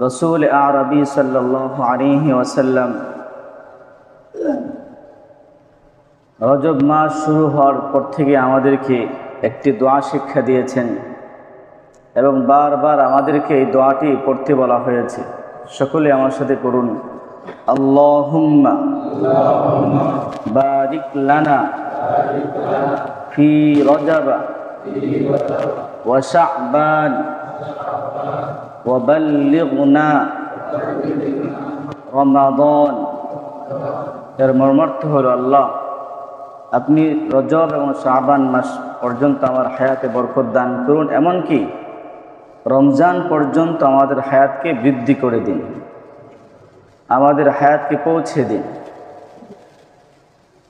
রসুল আরবি সাল্লাল্লাহু আলাইহি ওয়াসাল্লাম রজব মাস শুরু হওয়ার পর থেকে আমাদেরকে একটি দোয়া শিক্ষা দিয়েছেন এবং বারবার আমাদেরকে এই দোয়াটি পড়তে বলা হয়েছে। সকলে আমার সাথে করুন, আল্লাহুম্মা বারিক লানা ফি রজব ওয়া শাবান ওয়া বাল্লিগনা রমাদান। এর মর্মার্থ হলো, আল্লাহ আপনি রজব এবং শাবান মাস পর্যন্ত আমার হায়াতে বরকত দান করুন, এমনকি রমজান পর্যন্ত আমাদের হায়াতকে বৃদ্ধি করে দিন, আমাদের হায়াতকে পৌঁছে দিন।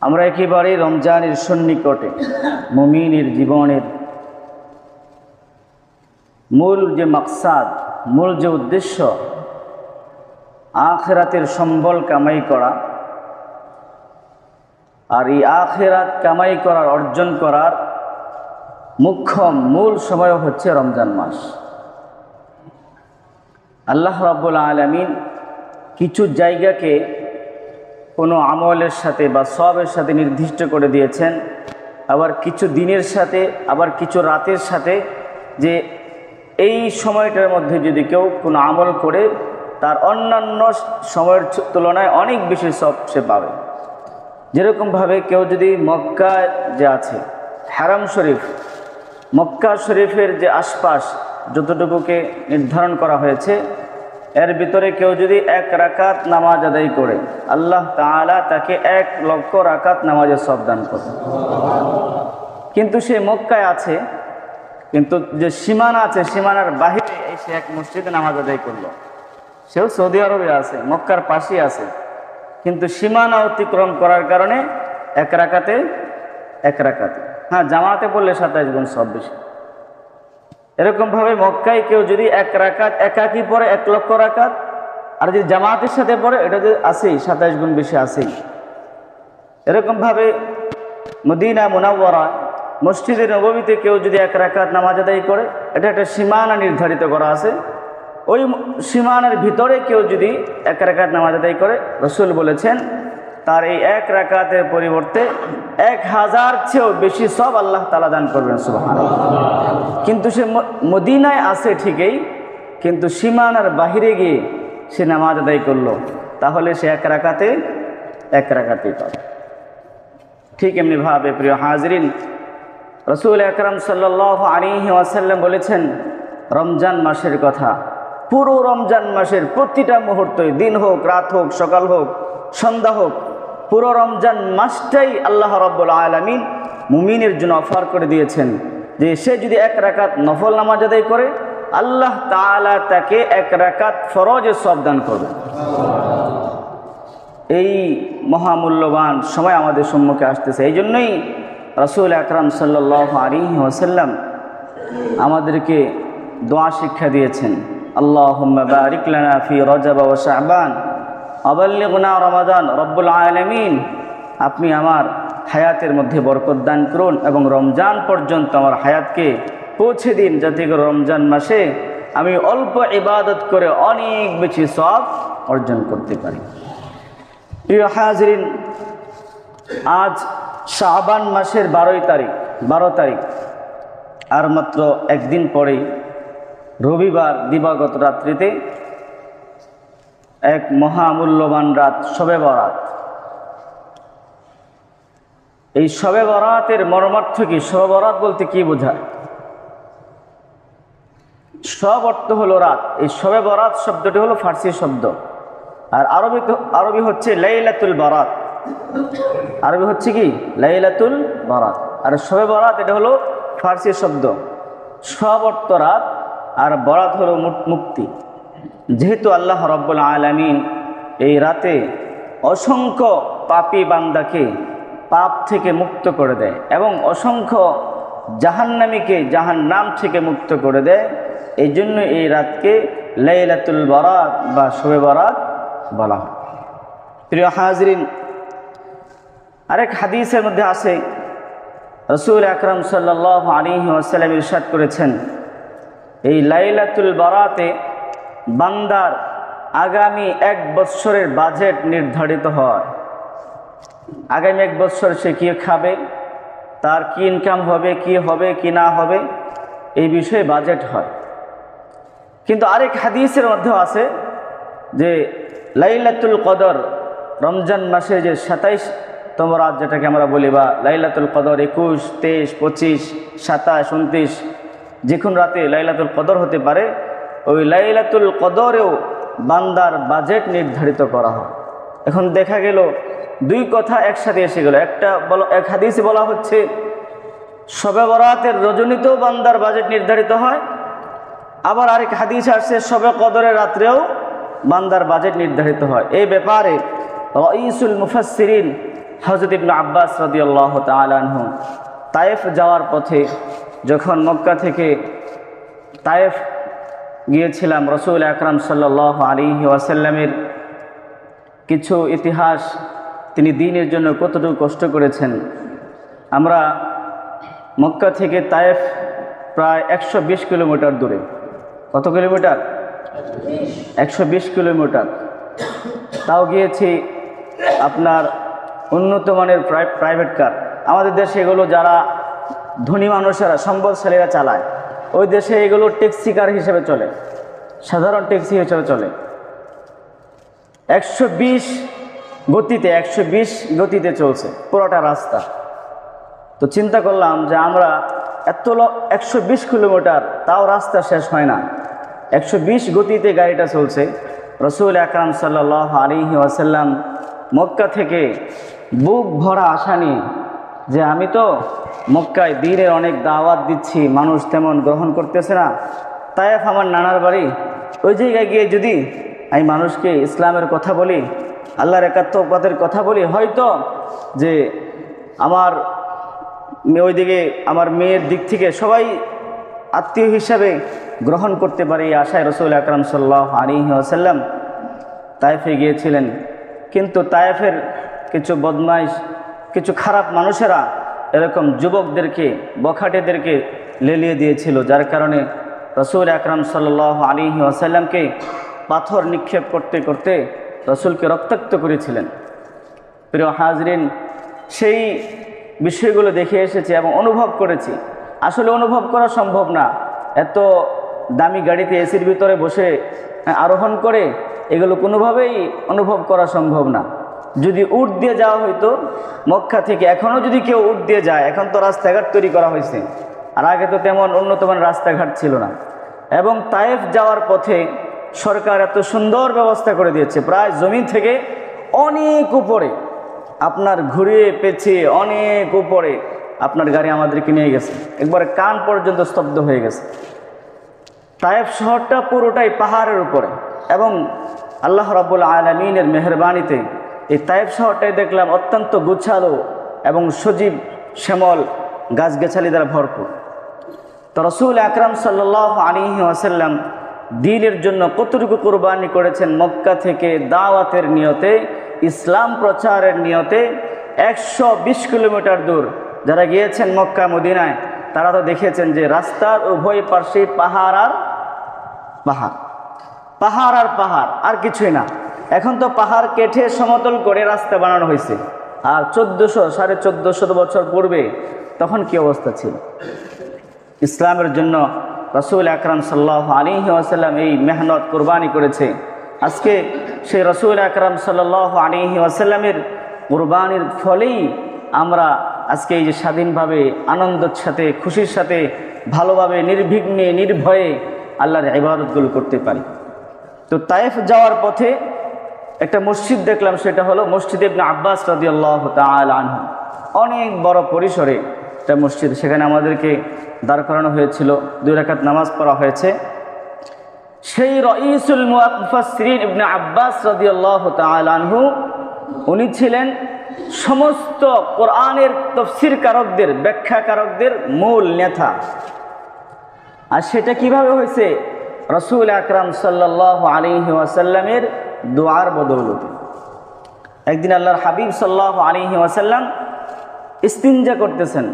আমরা একেবারেই রমজানের সন্নিকটে। মুমিনের জীবনের মূল যে মাকসাদ, মূল যে উদ্দেশ্য, আখিরাতের সম্বল কামাই করা। আর এই আখিরাত কামাই করার, অর্জন করার মূল সময় হচ্ছে রমজান মাস। আল্লাহ রাব্বুল আলামিন কিছু জায়গাকে কোনো আমলের সাথে বা সওয়াবের সাথে নির্দিষ্ট করে দিয়েছেন, আবার কিছু দিনের সাথে, আবার কিছু রাতের সাথে, যে এই সময়টার মধ্যে যদি কেউ কোনো আমল করে তার অন্যান্য সময়ের তুলনায় অনেক বেশি সওয়াব সে পাবে। যেরকমভাবে কেউ যদি মক্কা যে আছে হারাম শরীফ, মক্কা শরীফের যে আশপাশ যতটুকুকে নির্ধারণ করা হয়েছে, এর ভিতরে কেউ যদি 1 রাকাত নামাজ আদায় করে, আল্লাহ তাআলা তাকে 1 লক্ষ রাকাত নামাজের সওয়াব দান করবে। কিন্তু সে মক্কায় আছে, কিন্তু যে সীমানা আছে, সীমানার বাহিরে এসে এক মসজিদে নামাজ আদায় করলো। সেও সৌদি আরবে আছে, মক্কার পাশেই আছে, কিন্তু সীমানা অতিক্রম করার কারণে 1 রাকাতে হ্যাঁ, জামাতে পড়লে 27 গুণ সওয়াব বেশি। এরকমভাবে মক্কায় কেউ যদি 1 রাকাত একাকী পড়ে 1 লক্ষ রাকাত, আর যদি জামাতের সাথে পড়ে এটা যে আছেই 27 গুণ বেশি আছেই। এরকমভাবে মদিনা মুনাওয়ারা মসজিদে নববীতে কেউ যদি 1 রাকাত নামাজ আদায় করে, এটা একটা সীমানা নির্ধারিত করা আছে। ওই সীমানার ভিতরে কেউ যদি 1 রাকাত নামাজ আদায় করে, রাসূল বলেছেন তার এই 1 রাকাতের পরিবর্তে 1000 চেয়েও বেশি সওয়াব আল্লাহ তাআলা দান করবেন, সুবহানাল্লাহ। কিন্তু সে মদিনায় আছে ঠিকই, কিন্তু সীমানার বাহিরে গিয়ে সে নামাজ আদায় করলো, তাহলে সে 1 রাকাতেই পাবে। ঠিক এমনিভাবে প্রিয় হাজরিন, রাসূল আকরাম সাল্লাল্লাহু আলাইহি ওয়াসাল্লাম বলেছেন রমজান মাসের কথা। পুরো রমজান মাসের প্রতিটা মুহূর্তে, দিন হোক, রাত হোক, সকাল হোক, সন্ধ্যা হোক, পুরো রমজান মাসটাই আল্লাহ রাব্বুল আলামিন মুমিনের জন্য অফার করে দিয়েছেন যে সে যদি 1 রাকাত নফল নামাজ আদায় করে, আল্লাহ তাআলা তাকে 1 রাকাত ফরজের সওয়াব দান করবেন। এই মহামূল্যবান সময় আমাদের সম্মুখে আসতেছে। এই জন্যই রাসূল আকরাম সাল্লাল্লাহু আলাইহি ওয়াসাল্লাম আমাদেরকে দোয়া শিক্ষা দিয়েছেন, আল্লাহুম্মা বারিক লানা ফি রজব ওয়া শাবান ওয়া বাল্লিগনা রমাদান। রব্বুল আলামিন, আপনি আমার হায়াতের মধ্যে বরকত দান করুন এবং রমজান পর্যন্ত আমার হায়াতকে পৌঁছে দিন, যাতে করে রমজান মাসে আমি অল্প ইবাদত করে অনেক বেশি সওয়াব অর্জন করতে পারি। প্রিয় হাজরিন, আজ শাবান মাসের 12 তারিখ, আর মাত্র একদিন পরেই রবিবার দিবাগত রাত্রিতে এক মহামূল্যবান রাত, শবে বরাত। এই শবে বরাতের মর্মার্থ কি? শবে বরাত বলতে কি বোঝায়? সব অর্থ হলো রাত। এই শবে বরাত শব্দটি হলো ফার্সি শব্দ, আর আরবি হচ্ছে লাইলাতুল বারাত। আরবি হচ্ছে কি? লাইলাতুল বারাত। আর শবে বরাত এটা হলো ফার্সি শব্দ। সব অর্থ রাত, আর বরাত হলো মুক্তি। যেহেতু আল্লাহ রাব্বুল আলামিন এই রাতে অসংখ্য পাপী বান্দাকে পাপ থেকে মুক্ত করে দেয় এবং অসংখ্য জাহান্নামীকে জাহান্নাম থেকে মুক্ত করে দেয়, এই জন্য এই রাতকে লাইলাতুল বারাত বা শবে বরাত বলা হয়। প্রিয় হাজরিন, আরেক হাদিসের মধ্যে আছে রাসূল আকরাম সাল্লাল্লাহু আলাইহি ওয়াসাল্লাম ইরশাদ করেছেন, এই লাইলাতুল বারাতে বান্দার আগামী 1 বছরের বাজেট নির্ধারিত হয়। আগামী 1 বছর সে কী খাবে, তার কি ইনকাম হবে, কি না হবে, এই বিষয়ে বাজেট হয়। কিন্তু আরেক হাদিসের মধ্যেও আছে যে লাইলাতুল কদর, রমজান মাসে যে 27তম রাত যেটাকে আমরা বলি, বা লাইলাতুল কদর 21, 23, 25, 27, 29 যে কোন রাতে লাইলাতুল কদর হতে পারে। ওই লাইলাতুল কদরেও বান্দার বাজেট নির্ধারিত করা হয়। এখন দেখা গেল দুই কথা একসাথে এসে গেল। এক হাদিসে বলা হচ্ছে শবে বরাতের রজনীতেও বান্দার বাজেট নির্ধারিত হয়, আবার আরেক হাদিস আসছে শবে কদরের রাত্রেও বান্দার বাজেট নির্ধারিত হয়। এই ব্যাপারে রাইসুল মুফাসসিরিন হযরত ইবনে আব্বাস রাদিয়াল্লাহু তাআলা আনহু তায়েফ যাওয়ার পথে, যখন মক্কা থেকে তায়েফ গিয়েছিলাম, রাসূল আকরাম সাল্লাল্লাহু আলাইহি ওয়াসাল্লামের কিছু ইতিহাস, তিনি দ্বীনের জন্য কতটুকু কষ্ট করেছেন। আমরা মক্কা থেকে তায়েফ প্রায় 120 কিলোমিটার দূরে। কত কিলোমিটার? 120 কিলোমিটার। তাও গিয়েছি আপনার উন্নত মানের প্রাইভেট কার। আমাদের দেশে এগুলো যারা ধনী মানুষেরা, সম্পদশালীরা চালায়, ওই দেশে এগুলো ট্যাক্সি কার হিসেবে চলে, সাধারণ ট্যাক্সি হিসেবে চলে। 120 গতিতে চলছে পুরোটা রাস্তা। তো চিন্তা করলাম যে আমরা 120 কিলোমিটার, তাও রাস্তা শেষ হয় না, 120 গতিতে গাড়িটা চলছে। রাসূল আকরাম সাল্লাল্লাহু আলাইহি ওয়াসাল্লাম মক্কা থেকে বুক ভরা আশা নিয়ে, যে আমি তো মক্কায় দ্বীনের অনেক দাওয়াত দিচ্ছি, মানুষ তেমন গ্রহণ করতেছে না, তায়েফ আমার নানার বাড়ি, ওই জায়গায় গিয়ে যদি আমি মানুষকে ইসলামের কথা বলি, আল্লাহর একাত্মবাদের কথা বলি, হয়তো যে আমার ওইদিকে আমার মেয়ের দিক থেকে সবাই আত্মীয় হিসাবে গ্রহণ করতে পারে, এই আশায় রাসূল আকরাম সাল্লাল্লাহু আলাইহি ওয়াসাল্লাম তায়েফে গিয়েছিলেন। কিন্তু তায়েফের কিছু বদমাইশ, কিছু খারাপ মানুষেরা এরকম যুবকদেরকে, বখাটেদেরকে লেলিয়ে দিয়েছিল, যার কারণে রাসূল আকরাম সাল্লাল্লাহু আলাইহি ওয়াসাল্লামকে পাথর নিক্ষেপ করতে করতে রাসূলকে রক্তাক্ত করেছিলেন। প্রিয় হাজরিন, সেই বিষয়গুলো দেখে এসেছি এবং অনুভব করেছি। আসলে অনুভব করা সম্ভব না, এত দামি গাড়িতে এসির ভিতরে বসে আরোহণ করে এগুলো কোনোভাবেই অনুভব করা সম্ভব না। যদি উট দিয়ে যাওয়া হইতো মক্কা থেকে, এখনও যদি কেউ উট দিয়ে যায়, এখন তো রাস্তাঘাট তৈরি করা হয়েছে, আর আগে তো তেমন উন্নত মানের রাস্তাঘাট ছিল না। এবং তায়েফ যাওয়ার পথে সরকার এত সুন্দর ব্যবস্থা করে দিয়েছে, প্রায় জমি থেকে অনেক উপরে, আপনার ঘুরিয়ে পেঁচিয়ে অনেক উপরে আপনার গাড়ি আমাদেরকে নিয়ে গেছে, একবারে কান পর্যন্ত স্তব্ধ হয়ে গেছে। তায়েফ শহরটা পুরোটাই পাহাড়ের উপরে, এবং আল্লাহ রাব্বুল আলামিনের মেহেরবানিতে এই তায়েফ শহরটাই দেখলাম অত্যন্ত গুছালো এবং সজীব শ্যামল গাছগাছালি দ্বারা ভরপুর। তো রাসূল আকরাম সাল্লাল্লাহু আলাইহি ওয়াসাল্লাম দ্বীনের জন্য কতটুকু কুরবানি করেছেন। মক্কা থেকে দাওয়াতের নিয়তে, ইসলাম প্রচারের নিয়তে 120 কিলোমিটার দূর যারা গিয়েছেন মক্কা মদিনায়, তারা তো দেখেছেন যে রাস্তার উভয় পার্শ্বে পাহাড় আর পাহাড়, পাহাড় আর পাহাড়, আর কিছুই না। এখন তো পাহাড় কেটে সমতল করে রাস্তা বানানো হয়েছে, আর 1400-1450 বছর পূর্বে তখন কি অবস্থা ছিল। ইসলামের জন্য রাসূল আকরাম সাল্লাল্লাহু আলাইহি ওয়াসাল্লাম এই মেহনত কুরবানি করেছে। আজকে সেই রাসূল আকরাম সাল্লাল্লাহু আলাইহি ওয়াসাল্লামের কুরবানির ফলেই আমরা আজকে এই যে স্বাধীনভাবে, আনন্দের সাথে, খুশির সাথে, ভালোভাবে, নির্বিঘ্নে, নির্ভয়ে আল্লাহর ইবাদতগুলো করতে পারি। তো তায়েফ যাওয়ার পথে একটা মসজিদ দেখলাম, সেটা হলো মসজিদ ইবনে আব্বাস রাদিয়াল্লাহু তাআলা আনহু। অনেক বড় পরিসরে একটা মসজিদ, সেখানে আমাদেরকে দাঁড় করানো হয়েছিল, 2 রাকাত নামাজ পড়া হয়েছে। সেই রাইসুল মুফাসসিরিন ইবনে আব্বাস রাদিয়াল্লাহু তাআলা আনহু, উনি ছিলেন সমস্ত কোরআনের তাফসীর কারকদের, ব্যাখ্যাকারকদের মূল নেতা। আর সেটা কিভাবে হয়েছে? রাসূল আকরাম সাল্লাল্লাহু আলাইহি ওয়াসাল্লামের দুআর বদৌলতে। একদিন আল্লাহর হাবিব সাল্লাল্লাহু আলাইহি ওয়াসাল্লাম ইস্তিনজা করতেছেন,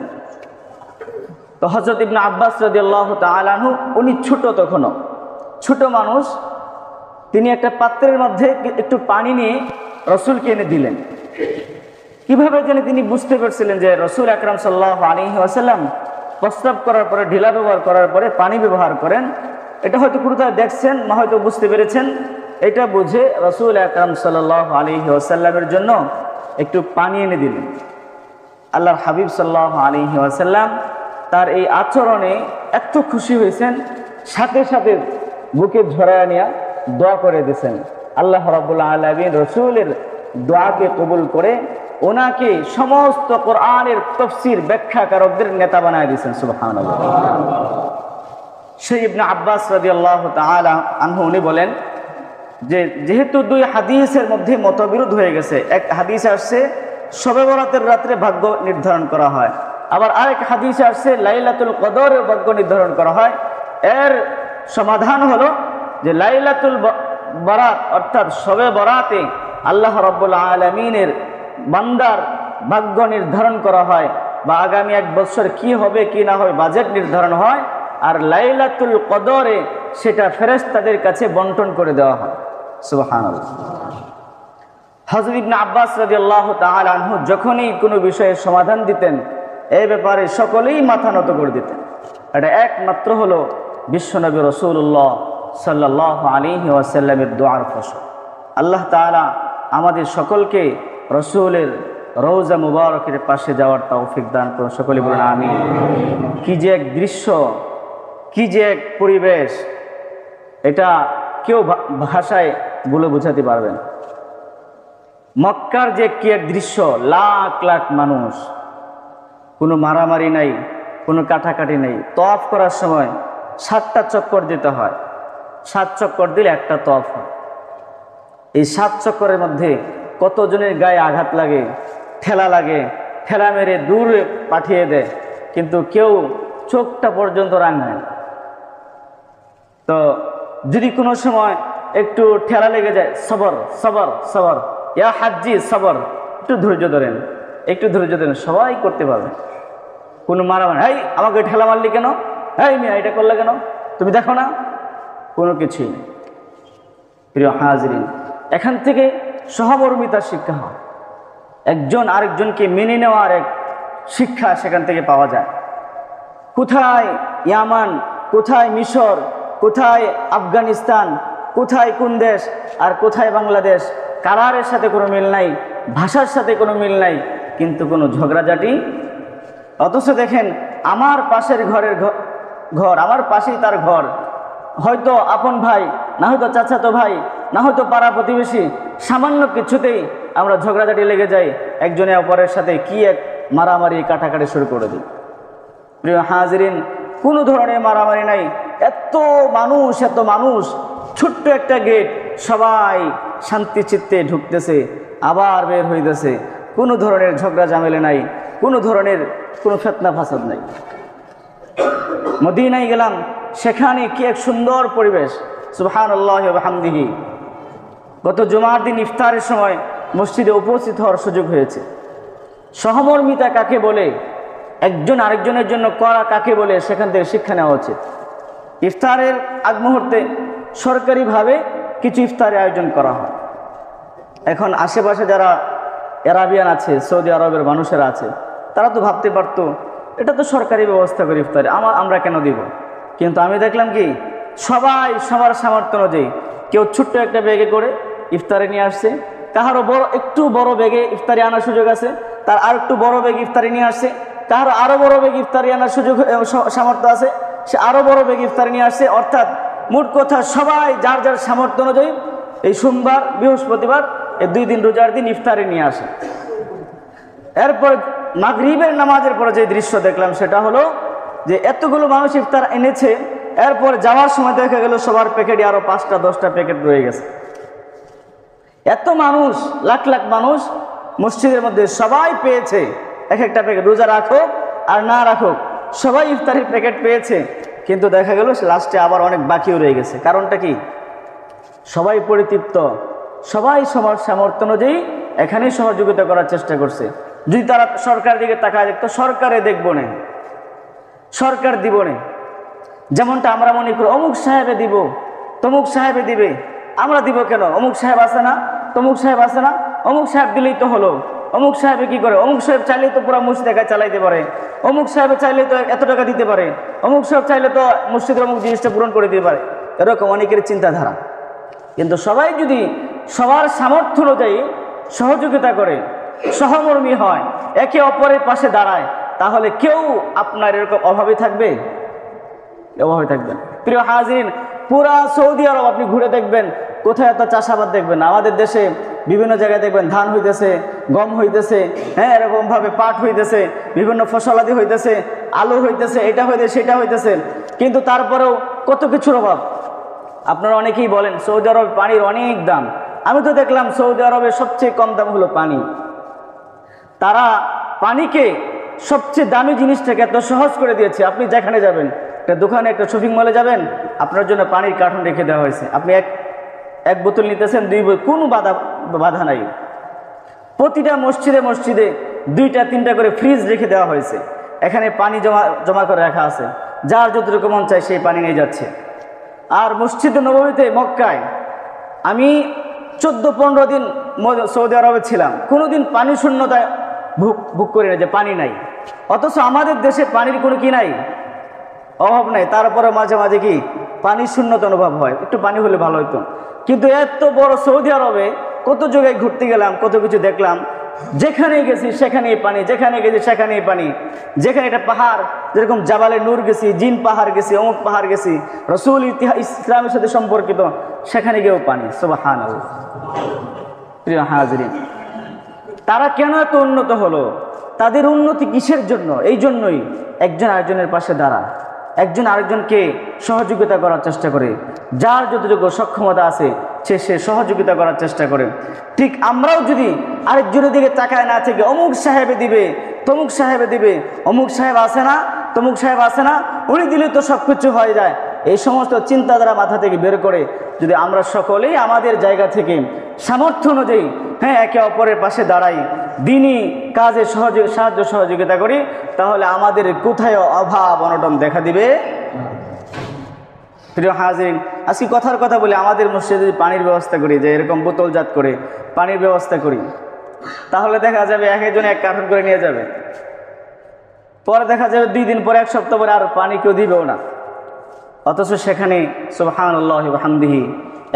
তো তো হযরত ইবনে আব্বাস রাদিয়াল্লাহু তাআলা আনহু উনি ছোট, তখনও ছোট মানুষ, তিনি একটা পাত্রের মধ্যে একটু পানি নিয়ে রসুলকে এনে দিলেন। কিভাবে যেন তিনি বুঝতে পারছিলেন যে রসুল আকরাম সাল্লাল্লাহু আলাইহি ওয়াসাল্লাম প্রস্রাব করার পরে, ঢিলা ব্যবহার করার পরে পানি ব্যবহার করেন। এটা হয়তো কোথাও দেখছেন না, হয়তো বুঝতে পেরেছেন। এটা বুঝে রসুল আকরাম সাল্লাল্লাহু আলাইহি ওয়াসাল্লামের জন্য একটু পানি এনে দিলেন। আল্লাহর হাবিব সাল্লাল্লাহু আলাইহি ওয়াসাল্লাম তার এই আচরণে এত খুশি হয়েছেন, সাথে সাথে বুকে ঝরায়া নিয়ে দোয়া করে দিয়েছেন। আল্লাহ রাব্বুল আলামিন রসুলের দোয়াকে কবুল করে ওনাকে সমস্ত কোরআনের তাফসীর ব্যাখ্যাকারকদের নেতা বানায় দিয়েছেন। সুবহানাল্লাহ। সেই ইবনে আব্বাস রাদিয়াল্লাহু তাআলা আনহু উনি বলেন যে যেহেতু দুই হাদিসের মধ্যে মতবিরোধ হয়ে গেছে, এক হাদিসে আসছে শবে বরাতের রাত্রে ভাগ্য নির্ধারণ করা হয়, আবার আরেক হাদিসে আসছে লাইলাতুল কদরের ভাগ্য নির্ধারণ করা হয়। এর সমাধান হলো যে লাইলাতুল বরাত অর্থাৎ শবে বরাতে আল্লাহ রাব্বুল আলামিনের বান্দার ভাগ্য নির্ধারণ করা হয়, বা আগামী এক বছর কি হবে কি না হবে বাজেট নির্ধারণ হয়। আর লাইলাতুল কদরে সেটা ফেরেশতাদের কাছে বন্টন করে দেওয়া হয়। সুবহানাল্লাহ। হযরত ইবনে আব্বাস রাদিয়াল্লাহু তাআলা আনহু যখনই কোনো বিষয়ের সমাধান দিতেন, এই ব্যাপারে সকলেই মাথা নত করে দিতেন। এটা একমাত্র হলো বিশ্বনবী রাসূলুল্লাহ সাল্লাল্লাহু আলাইহি ওয়াসাল্লামের দোয়ার ফসল। আল্লাহ তাআলা আমাদের সকলকে রসুলের রওজা মুবারকের পাশে যাওয়ার তৌফিক দান করুন। সকলে বলুন আমিন। কি যে এক দৃশ্য, কি যে এক পরিবেশ, এটা কেউ ভাষায় বলে বোঝাতে পারবেন। মক্কার যে কি এক দৃশ্য, লাখ লাখ মানুষ, কোনো মারামারি নাই, কোনো কাটাকাটি নেই। তওয়াফ করার সময় 7টা চক্কর দিতে হয়, 7 চক্কর দিলে একটা তওয়াফ হয়। এই 7 চক্করের মধ্যে কতজনের গায়ে আঘাত লাগে, ঠেলা লাগে, ঠেলা মেরে দূরে পাঠিয়ে দেয়, কিন্তু কেউ চোখটা পর্যন্ত রাঙায় না। তো যদি কোনো সময় একটু ঠেলা লেগে যায়, সবর সবর সবর, ইয়া হাজ্জি সবর, একটু ধৈর্য ধরেন, একটু ধৈর্য ধরেন, সবাই করতে পারবে। কোনো মারামারি, এই আমাকে ঠেলা মারলি কেন, এই মিয়া এটা করলে কেন, তুমি দেখো না, কোনো কিছুই নেই। প্রিয় হাজরিন, এখান থেকে সহমর্মিতার শিক্ষা হয়, একজন আরেকজনকে মেনে নেওয়ার এক শিক্ষা সেখান থেকে পাওয়া যায়। কোথায় ইয়ামান, কোথায় মিশর, কোথায় আফগানিস্তান, কোথায় কোন দেশ আর কোথায় বাংলাদেশ, কালারের সাথে কোনো মিল নাই, ভাষার সাথে কোনো মিল নাই, কিন্তু কোনো ঝগড়াঝাটি। অথচ দেখেন আমার পাশের ঘরের ঘর, আমার পাশেই তার ঘর, হয়তো আপন ভাই, না হয়তো চাচাতো ভাই, না হয়তো পাড়া প্রতিবেশী, সামান্য কিছুতেই আমরা ঝগড়াঝাটি লেগে যাই, একজনে অপরের সাথে কি এক মারামারি কাটাকাটি শুরু করে দিই। প্রিয় হাজরিন, কোনো ধরনের মারামারি নাই। এত মানুষ, ছোট্ট একটা গেট, সবাই শান্তি চিত্তে ঢুকতেছে, আবার বের হইতেছে, কোনো ধরনের ঝগড়া ঝামেলা নাই, কোনো ধরনের কোনো ফিতনা ফাসাদ নাই। মদিনায় গেলাম, সেখানে কি এক সুন্দর পরিবেশ, সুবহানাল্লাহি ওয়া বিহামদিহি। গত জুমার দিন ইফতারের সময় মসজিদে উপস্থিত হওয়ার সুযোগ হয়েছে। সহমর্মিতা কাকে বলে, একজন আরেকজনের জন্য করা কাকে বলে, সেখান থেকে শিক্ষা নেওয়া উচিত। ইফতারের আগ মুহূর্তে সরকারিভাবে কিছু ইফতারের আয়োজন করা হয়। এখন আশেপাশে যারা আরাবিয়ান আছে, সৌদি আরবের মানুষেরা আছে, তারা তো ভাবতে পারতো এটা তো সরকারি ব্যবস্থা করে ইফতারে, আমরা কেন দিব। কিন্তু আমি দেখলাম কি সবাই সবার সামর্থ্য অনুযায়ী, কেউ ছোট্ট একটা ব্যাগে করে ইফতারে নিয়ে আসছে, কাহারও একটু বড় ব্যাগে ইফতারি আনার সুযোগ আছে, তার আর একটু বড় ব্যাগ ইফতারি নিয়ে আসছে, কাহারও আরও বড় ব্যাগ ইফতারি আনার সুযোগ সামর্থ্য আছে, সে আরও বড় ব্যাগ ইফতারি নিয়ে আসছে। অর্থাৎ মোট কথা সবাই যার যার সামর্থ্য অনুযায়ী এই সোমবার, বৃহস্পতিবার, এই 2 দিন রোজার দিন ইফতারি নিয়ে আসে। এরপর মাগরিবের নামাজের পরে যে দৃশ্য দেখলাম সেটা হলো যে এতগুলো মানুষ ইফতার এনেছে, এরপর যাওয়ার সময় দেখা গেল সবার প্যাকেটে আরো 5টা 10টা প্যাকেট রয়ে গেছে। এত মানুষ, লাখ লাখ মানুষ মসজিদের মধ্যে, সবাই পেয়েছে এক একটা প্যাকেট, রোজা রাখো আর না রাখো সবাই ইফতারির প্যাকেট পেয়েছে। কিন্তু দেখা গেল লাস্টে আবার অনেক বাকিও রয়ে গেছে। কারণটা কি? সবাই পরিতৃপ্ত, সবাই সবার সামর্থ্য অনুযায়ী এখানেই সহযোগিতা করার চেষ্টা করছে। যদি তারা সরকারের দিকে তাকায় দেখতো, সরকারে দেখবো না, সরকার দিব না, যেমনটা আমরা মনে করি অমুক সাহেবে দিব, তমুক সাহেবে দিবে, আমরা দিব কেন? অমুক সাহেব আছে না, তমুক সাহেব আছে না, অমুক সাহেব দিলেই তো হলো। অমুক সাহেবে কি করে? অমুক সাহেব চাইলেই তো পুরো মসজিদ একা চালাইতে পারে, অমুক সাহেবে চাইলে তো এত টাকা দিতে পারে, অমুক সাহেব চাইলে তো মসজিদের অমুক জিনিসটা পূরণ করে দিতে পারে। এরকম অনেকের চিন্তাধারা। কিন্তু সবাই যদি সবার সামর্থ্য অনুযায়ী সহযোগিতা করে, সহমর্মী হয়, একে অপরের পাশে দাঁড়ায়, তাহলে কেউ আপনার এরকম অভাবে থাকবে? অভাবে থাকবেন। প্রিয় হাজিরিন, পুরা সৌদি আরব আপনি ঘুরে দেখবেন, কোথায় এত চাষাবাদ দেখবেন? আমাদের দেশে বিভিন্ন জায়গায় দেখবেন ধান হইতেছে, গম হইতেছে, হ্যাঁ, এরকমভাবে পাট হইতেছে, বিভিন্ন ফসলাদি হইতেছে, আলু হইতেছে, এটা হইতেছে, সেটা হইতেছে, কিন্তু তারপরেও কত কিছুর অভাব। আপনারা অনেকেই বলেন সৌদি আরবে পানির অনেক দাম। আমি তো দেখলাম সৌদি আরবের সবচেয়ে কম দাম হলো পানি। তারা পানিকে সবচেয়ে দামি জিনিসটাকে এত সহজ করে দিয়েছে। আপনি যেখানে যাবেন, একটা দোকানে, একটা শপিং মলে যাবেন, আপনার জন্য পানির কার্টন রেখে দেওয়া হয়েছে। আপনি এক বোতল নিতেছেন, 2 বোতল, কোনো বাধা নাই। প্রতিটা মসজিদে মসজিদে 2টা 3টা করে ফ্রিজ রেখে দেওয়া হয়েছে। এখানে পানি জমা করে রাখা আছে, যার যতটুকু মন চায় সেই পানি নিয়ে যাচ্ছে। আর মসজিদে নববীতে মক্কায় আমি 14-15 দিন সৌদি আরবে ছিলাম, কোনোদিন পানি শূন্যতায় ভোগ করি না, যে পানি নাই। অথচ আমাদের দেশে পানির কোনো কি নাই, অভাব নাই, তারপরে মাঝে মাঝে কি পানির শূন্যতা অনুভব হয়, একটু পানি হলে ভালো হতো। কিন্তু এত বড় সৌদি আরবে কত জায়গায় ঘুরতে গেলাম, কত কিছু দেখলাম, যেখানে গেছি সেখানেই পানি, যেখানে গেছি সেখানেই পানি। যেখানে একটা পাহাড়, যেরকম জাবালে নূর গেছি, জিন পাহাড় গেছি, অমুক পাহাড় গেছি, রসুল ইসলামের সাথে সম্পর্কিত, সেখানে গিয়েও পানি। সুবহানাল্লাহ। প্রিয় হাজিরিন, তারা কেন এত উন্নত হলো? তাদের উন্নতি কিসের জন্য? এই জন্যই একজন আরেকজনের পাশে দাঁড়ায়, একজন আরেকজনকে সহযোগিতা করার চেষ্টা করে, যার যতটুকু সক্ষমতা আছে সে সহযোগিতা করার চেষ্টা করে। ঠিক আমরাও যদি আরেকজনের দিকে তাকায় না থেকে অমুক সাহেবে দিবে, তমুক সাহেবে দিবে, অমুক সাহেব আসে না, তমুক সাহেব আসে না, উনি দিলে তো সব কিছু হয়ে যায়, এই সমস্ত চিন্তাধারা মাথা থেকে বের করে যদি আমরা সকলেই আমাদের জায়গা থেকে সামর্থ্য অনুযায়ী, হ্যাঁ, একে অপরের পাশে দাঁড়াই, দিনই কাজে সাহায্য সহযোগিতা করি, তাহলে আমাদের কোথায় অভাব অনটন দেখা দিবে। প্রিয় হাজিরিন, আজকে কথার কথা বলি, আমাদের মসজিদে যদি পানির ব্যবস্থা করি, যে এরকম বোতলজাত করে পানির ব্যবস্থা করি, তাহলে দেখা যাবে একজন 1 কার্টন করে নিয়ে যাবে, পরে দেখা যাবে 2 দিন পরে, 1 সপ্তাহ পরে আর পানি কেউ দিবেও না। অথচ সেখানে সুবহানাল্লাহি ওয়া বিহামদিহি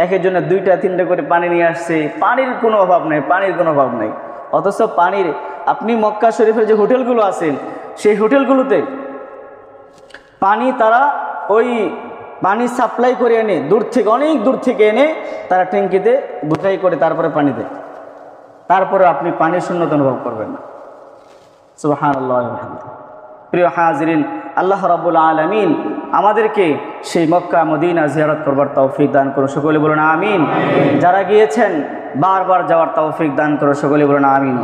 একজনের 2টা 3টা করে পানি নিয়ে আসছে, পানির কোনো অভাব নেই, পানির কোনো অভাব নেই। অথচ পানির, আপনি মক্কা শরীফের যে হোটেলগুলো আছেন, সেই হোটেলগুলোতে পানি তারা ওই পানি সাপ্লাই করে এনে দূর থেকে, অনেক দূর থেকে এনে তারা ট্যাঙ্কিতে বোঝাই করে তারপরে পানি দেয়, তারপরে আপনি পানির শূন্যতা অনুভব করবেন না। সুবহানাল্লাহি ওয়া বিহামদিহি। প্রিয় হাজিরিন, আল্লাহ রাব্বুল আলামিন আমাদেরকে সেই মক্কা মদিনা জিয়ারত করবার তৌফিক দান করুন, সকলে বলুন আমিন। যারা গিয়েছেন বারবার যাওয়ার তৌফিক দান করুন, সকলে বলুন আমিন।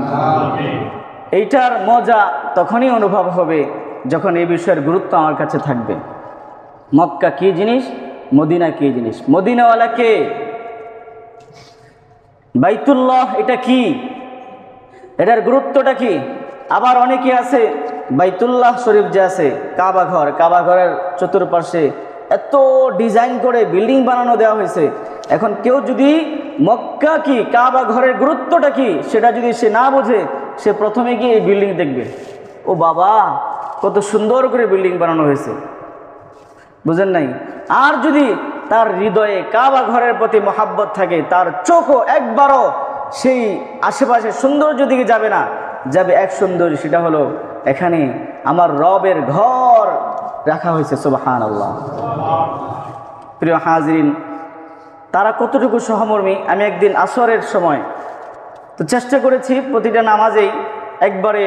এইটার মজা তখনই অনুভব হবে যখন এই বিষয়ের গুরুত্ব আমার কাছে থাকবে। মক্কা কি জিনিস, মদিনা কি জিনিস, মদিনাওয়ালা কে, বাইতুল্লাহ এটা কি, এটার গুরুত্বটা কি। আবার অনেকে আছে বাইতুল্লাহ শরীফ যে আছে, কাবা ঘর, কাবা ঘরের চতুর্পাশে এত ডিজাইন করে বিল্ডিং বানানো দেওয়া হয়েছে। এখন কেউ যদি মক্কা কি, কাবা ঘরের গুরুত্বটা কি সেটা যদি সে না বোঝে, সে প্রথমে গিয়ে এই বিল্ডিং দেখবে, ও বাবা কত সুন্দর করে বিল্ডিং বানানো হয়েছে, বুঝেন নাই। আর যদি তার হৃদয়ে কাবা ঘরের প্রতি মহাব্বত থাকে, তার চোখও একবারও সেই আশেপাশে সৌন্দর্য দিকে যাবে না, যাবে এক সৌন্দর্য, সেটা হলো এখানে আমার রবের ঘর রাখা হয়েছে। সুবহানাল্লাহ। প্রিয় হাজিরিন, তারা কতটুকু সহমর্মী। আমি একদিন আসরের সময় তো চেষ্টা করেছি প্রতিটা নামাজেই একবারে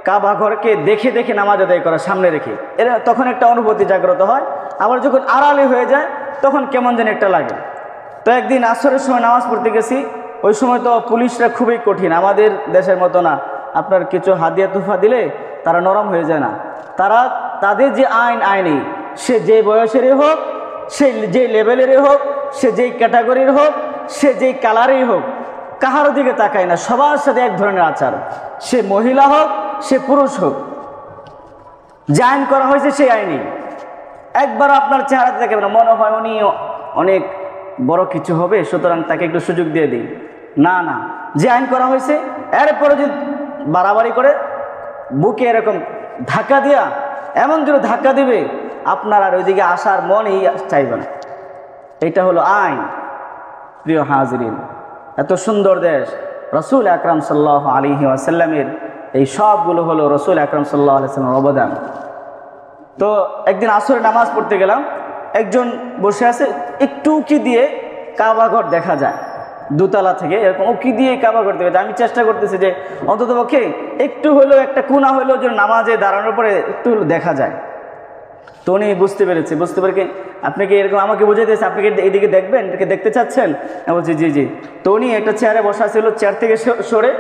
কাবা ঘরকে দেখে দেখে নামাজ আদায় করা, সামনে রেখে, এরা তখন একটা অনুভূতি জাগ্রত হয়। আবার যখন আড়ালে হয়ে যায় তখন কেমন যেন একটা লাগে। তো একদিন আসরের সময় নামাজ পড়তে গেছি, ওই সময় তো পুলিশরা খুবই কঠিন, আমাদের দেশের মতো না, আপনার কিছু হাদিয়া তুফা দিলে তারা নরম হয়ে যায় না। তারা তাদের যে আইনই, সে যে বয়সেরই হোক, সে যে লেভেলেরই হোক, সে যেই ক্যাটাগরির হোক, সে যেই কালারেই হোক, কাহারও দিকে তাকায় না, সবার সাথে এক ধরনের আচার, সে মহিলা হোক, সে পুরুষ হোক। যে আইন করা হয়েছে সেই আইনই। একবার আপনার চেহারাতে দেখবেন না, মনে হয় উনি অনেক বড় কিছু হবে, সুতরাং তাকে একটু সুযোগ দিয়ে দিই। না না, যে আইন করা হয়েছে এরপরে যদি বাড়াবাড়ি করে বুকে এরকম ধাক্কা দিয়া এমন জোরে ধাক্কা দিবে আপনার আর ওইদিকে আসার মনই চাইবে না। এটা হলো আইন। প্রিয় হাজিরিন, এত সুন্দর দেশ রসুল আকরাম সাল্লাল্লাহু আলাইহি ওয়াসাল্লামের, এই সবগুলো হলো রসুল আকরাম সাল্লাল্লাহু আলাইহি ওয়াসাল্লামের অবদান। তো একদিন আসরে নামাজ পড়তে গেলাম, একজন বসে আছে, একটু উকি দিয়ে কাবাঘর দেখা যায়, দোতলা থেকে এরকম উকি দিয়ে কাবাঘর দেখা যায়। আমি চেষ্টা করতেছি যে অন্তত পক্ষে একটু হলেও একটা কোনা হলেও যেন নামাজে দাঁড়ানোর পরে একটু দেখা যায়। তো উনি বুঝতে পেরেছে, বুঝতে পারে কি আপনি কি এরকম আমাকে বুঝাইতেছে, আপনি কি এইদিকে দেখবেন, এটাকে দেখতে চাচ্ছেন? আমি বলছি জি জি। তো উনি একটা চেয়ারে বসা ছিল, চেয়ার থেকে সরে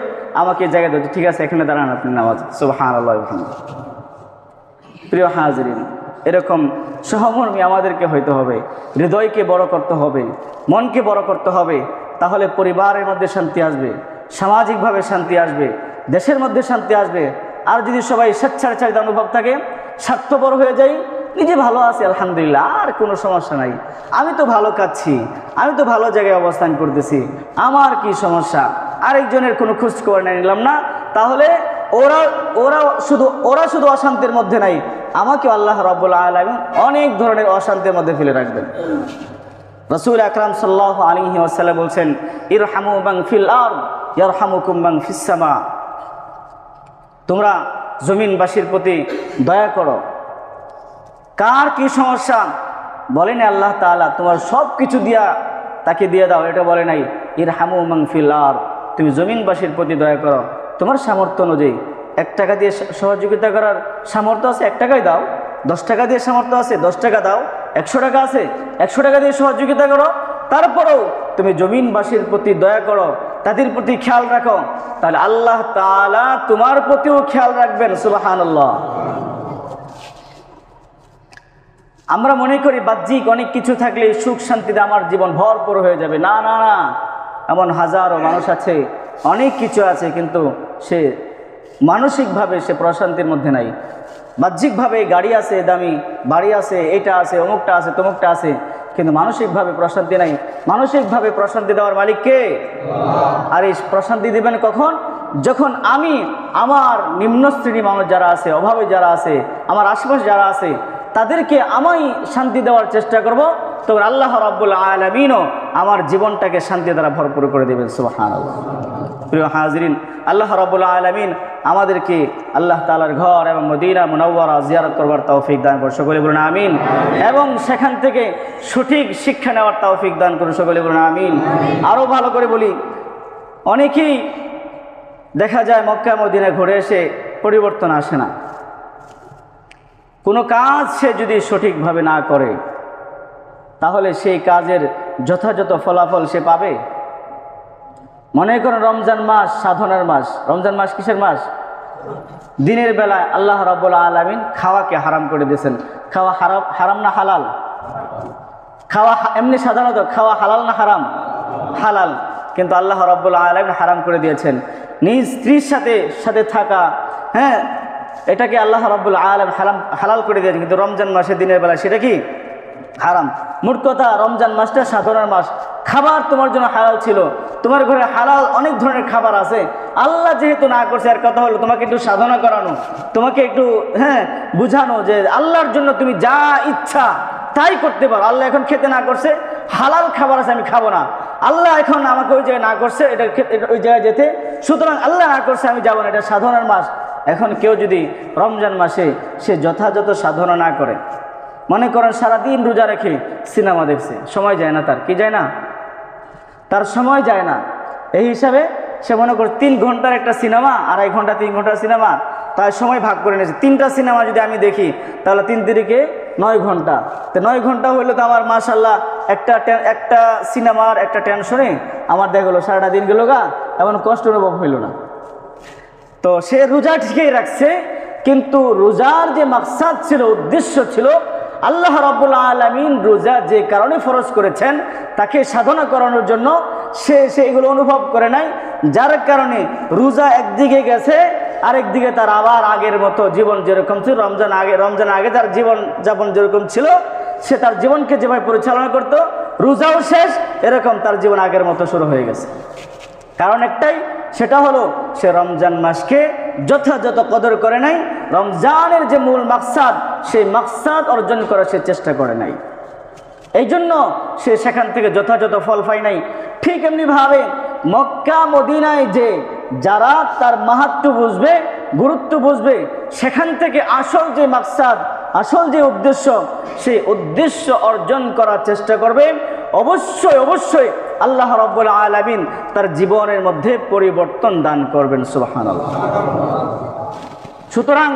আমাকে জায়গা দিচ্ছে, ঠিক আছে এখানে দাঁড়ান আপনি নামাজ। সুবহানাল্লাহ। প্রিয় হাজিরিন, এরকম সহমর্মী আমাদেরকে হইতে হবে, হৃদয়কে বড় করতে হবে, মনকে বড় করতে হবে। তাহলে পরিবারের মধ্যে শান্তি আসবে, সামাজিকভাবে শান্তি আসবে, দেশের মধ্যে শান্তি আসবে। আর যদি সবাই স্বেচ্ছাচারিতা অনুভব থাকে, স্বার্থপর হয়ে যাই, নিজে ভালো আছি আলহামদুলিল্লাহ, আর কোনো সমস্যা নাই, আমি তো ভালো কাচ্ছি, আমি তো ভালো জায়গায় অবস্থান করতেছি, আমার কি সমস্যা, আরেকজনের কোনো খোঁজ খবর নিলাম না, তাহলে ওরা শুধু অশান্তির মধ্যে নাই, আমাকে আল্লাহ রাব্বুল আলামিন অনেক ধরনের অশান্তির মধ্যে ফেলে রাখবেন। রাসূল আকরাম সাল্লাল্লাহু আলাইহি ওয়াসাল্লাম বলছেন, ইরহামু মান ফিল আরদ ইয়ারহামুকুম মান ফিস সামা। তোমরা জমিনবাসীর প্রতি দয়া করো। কার কি সমস্যা বলে না আল্লাহ তাআলা, তোমার সব কিছু দিয়া তাকে দিয়ে দাও, এটা বলে নাই। ইরহামু মান ফিল আরদ, তুমি জমিনবাসীর প্রতি দয়া করো। তোমার সামর্থ্য অনুযায়ী 1 টাকা দিয়ে সহযোগিতা করার সামর্থ্য আছে, 1 টাকাই দাও। 10 টাকা দিয়ে সামর্থ্য আছে, 10 টাকা দাও। 100 টাকা আছে, 100 টাকা দিয়ে সহযোগিতা করো। তারপরেও তুমি জমিনবাসীর প্রতি দয়া করো, তাদের প্রতি খেয়াল রাখো, তাহলে আল্লাহ তাআলা তোমার প্রতিও খেয়াল রাখবেন। সুবহানাল্লাহ। আমরা মনে করি বাহ্যিক অনেক কিছু থাকলে সুখ শান্তিতে আমার জীবন ভরপুর হয়ে যাবে। না না না, এমন হাজারো মানুষ আছে, অনেক কিছু আছে, কিন্তু সে মানসিকভাবে সে প্রশান্তির মধ্যে নাই। বাহ্যিকভাবে গাড়ি আছে, দামি বাড়ি আছে, এটা আছে, অমুকটা আছে, তমুকটা আছে, কিন্তু মানসিকভাবে প্রশান্তি নাই। মানসিকভাবে প্রশান্তি দেওয়ার মালিক কে? আর এই প্রশান্তি দিবেন কখন? যখন আমি আমার নিম্ন শ্রেণী মানুষ যারা আছে, অভাবে যারা আছে, আমার আশেপাশে যারা আছে, তাদেরকে আমি শান্তি দেওয়ার চেষ্টা করব, তখন আল্লাহ রাব্বুল আলামিনও আমার জীবনটাকে শান্তি দ্বারা ভরপুর করে দেবেন। সুবহানাল্লাহ। প্রিয় হাজিরিন, আল্লাহ রাব্বুল আলামিন আমাদেরকে আল্লাহ তাআলার ঘর এবং মদিনা মুনাওয়ারা জিয়ারত করবার তৌফিক দান করুন, সকলে বলুন আমিন। এবং সেখান থেকে সঠিক শিক্ষা নেওয়ার তৌফিক দান করুন, সকলে বলুন আমিন। আরও ভালো করে বলি, অনেকেই দেখা যায় মক্কা মদিনা ঘুরে এসে পরিবর্তন আসে না। কোনো কাজ সে যদি সঠিকভাবে না করে, তাহলে সেই কাজের যথাযথ ফলাফল সে পাবে? মনে করেন রমজান মাস সাধনার মাস। রমজান মাস কিসের মাস? দিনের বেলায় আল্লাহ রাব্বুল আলামিন খাওয়াকে হারাম করে দিয়েছেন। খাওয়া হারাম না হালাল? খাওয়া এমনি সাধারণত খাওয়া হালাল না হারাম? হালাল। কিন্তু আল্লাহ রাব্বুল আলামিন হারাম করে দিয়েছেন। নিজ স্ত্রীর সাথে থাকা, হ্যাঁ, এটাকে আল্লাহ রাব্বুল আলামিন হালাল করে দিয়েছেন, কিন্তু রমজান মাসে দিনের বেলা সেটা কি? হারাম। মোট কথা, রমজান মাসটা সাধনার মাস। খাবার তোমার জন্য হালাল ছিল, তোমার ঘরে হালাল অনেক ধরনের খাবার আছে। আল্লাহ যেহেতু না করছে, আর কথা হলো তোমাকে একটু সাধনা করানো, তোমাকে একটু বুঝানো যে আল্লাহর জন্য তুমি যা ইচ্ছা তাই করতে পারো। আল্লাহ এখন খেতে না করছে, হালাল খাবার আছে, আমি খাবো না। আল্লাহ এখন আমাকে ওই জায়গায় না করছে, এটা ওই জায়গায় যেতে, সুতরাং আল্লাহ না করছে আমি যাবো না, এটা সাধনার মাস। এখন কেউ যদি রমজান মাসে সে যথাযথ সাধনা না করে, মনে করেন সারাদিন রোজা রেখে সিনেমা দেখছে, সময় যায় না, তার কি যায় না? তার সময় যায় না। এই হিসাবে সে মনে করে 3 ঘন্টার একটা সিনেমা, 2.5 ঘন্টা 3 ঘন্টার সিনেমা, তাই সময় ভাগ করে নিয়েছে। 3টা সিনেমা যদি আমি দেখি, তাহলে 3 তিরিকে 9 ঘন্টা। তো 9 ঘন্টা হইলে তো আমার মাশাআল্লাহ একটা সিনেমার একটা টেনশনে আমার দেখা গেলো সারাটা দিন গেল গা, এমন কষ্ট অনুভব হইল না। তো সে রোজা ঠিকই রাখছে, কিন্তু রোজার যে মাকসাদ ছিল, উদ্দেশ্য ছিল, আল্লাহ রাব্বুল আলামিন রোজা যে কারণে ফরজ করেছেন তাকে সাধনা করানোর জন্য, সে এগুলো অনুভব করে নাই, যার কারণে রোজা একদিকে গেছে, আরেকদিকে তার আবার আগের মতো জীবন যেরকম ছিল, রমজান আগে তার জীবন যাপন যেরকম ছিল, সে তার জীবনকে যেভাবে পরিচালনা করত, রোজাও শেষ, এরকম তার জীবন আগের মতো শুরু হয়ে গেছে। কারণ একটাই, সেটা হলো সে রমজান মাসকে যথাযথ কদর করে নাই, রমজানের যে মূল মাকসাদ সেই মাকসাদ অর্জন করার সে চেষ্টা করে নাই, এই জন্য সে সেখান থেকে যথাযথ ফল পায় নাই। ঠিক এমনিভাবে মক্কা মদিনায় যে যারা তার মাহাত্ম্য বুঝবে, গুরুত্ব বুঝবে, সেখান থেকে আসল যে মাকসাদ, আসল যে উদ্দেশ্য, সেই উদ্দেশ্য অর্জন করার চেষ্টা করবে, অবশ্যই অবশ্যই আল্লাহ রাব্বুল আলামিন তার জীবনের মধ্যে পরিবর্তন দান করবেন। সুবহানাল্লাহ। সুতরাং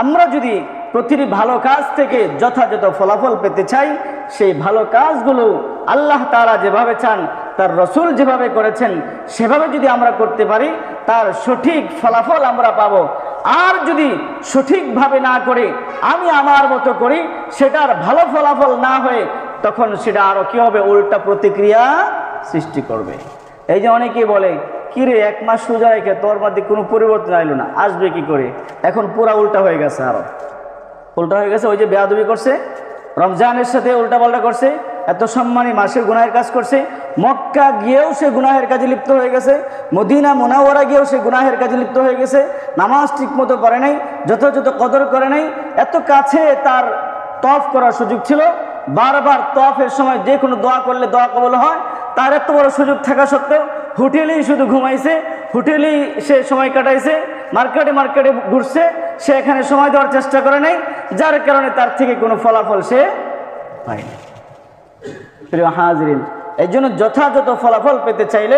আমরা যদি প্রতিটি ভালো কাজ থেকে যথাযথ ফলাফল পেতে চাই, সেই ভালো কাজগুলো আল্লাহ তাআলা যেভাবে চান, তার রসুল যেভাবে করেছেন, সেভাবে যদি আমরা করতে পারি, তার সঠিক ফলাফল আমরা পাবো। আর যদি সঠিকভাবে না করে আমি আমার মতো করি, সেটার ভালো ফলাফল না হয়ে তখন সেটা আরো কি হবে, উল্টা প্রতিক্রিয়া সৃষ্টি করবে। এই যে অনেকেই বলে, কিরে 1 মাস রোজা রেখে তোর মধ্যে কোনো পরিবর্তন আইলো না, আসবে কি করে? এখন পুরা উল্টা হয়ে গেছে, আরো উল্টা হয়ে গেছে। ওই যে বেয়াদবি করছে, রমজানের সাথে উল্টাপাল্টা করছে, এত সম্মানী মাসের গুনাহের কাজ করছে, মক্কা গিয়েও সে গুনাহের কাজে লিপ্ত হয়ে গেছে, মদিনা মুনাওয়ারা গিয়েও সে গুনাহের কাজে লিপ্ত হয়ে গেছে, নামাজ ঠিক মতো করে নাই, যথাযথ কদর করে নাই। এত কাছে তার তওয়াফ করার সুযোগ ছিল, বারবার তওয়াফের সময় যে কোনো দোয়া করলে দোয়া কবুল হয়, তার এত বড় সুযোগ থাকা সত্ত্বেও হোটেলেই শুধু ঘুমাইছে, হোটেলেই সে সময় কাটাইছে, মার্কেটে ঘুরছে, সে এখানে সময় দেওয়ার চেষ্টা করে নাই, যার কারণে তার থেকে কোনো ফলাফল সে পায়নি। প্রিয় হাজিরিন, এই জন্য যথাযথ ফলাফল পেতে চাইলে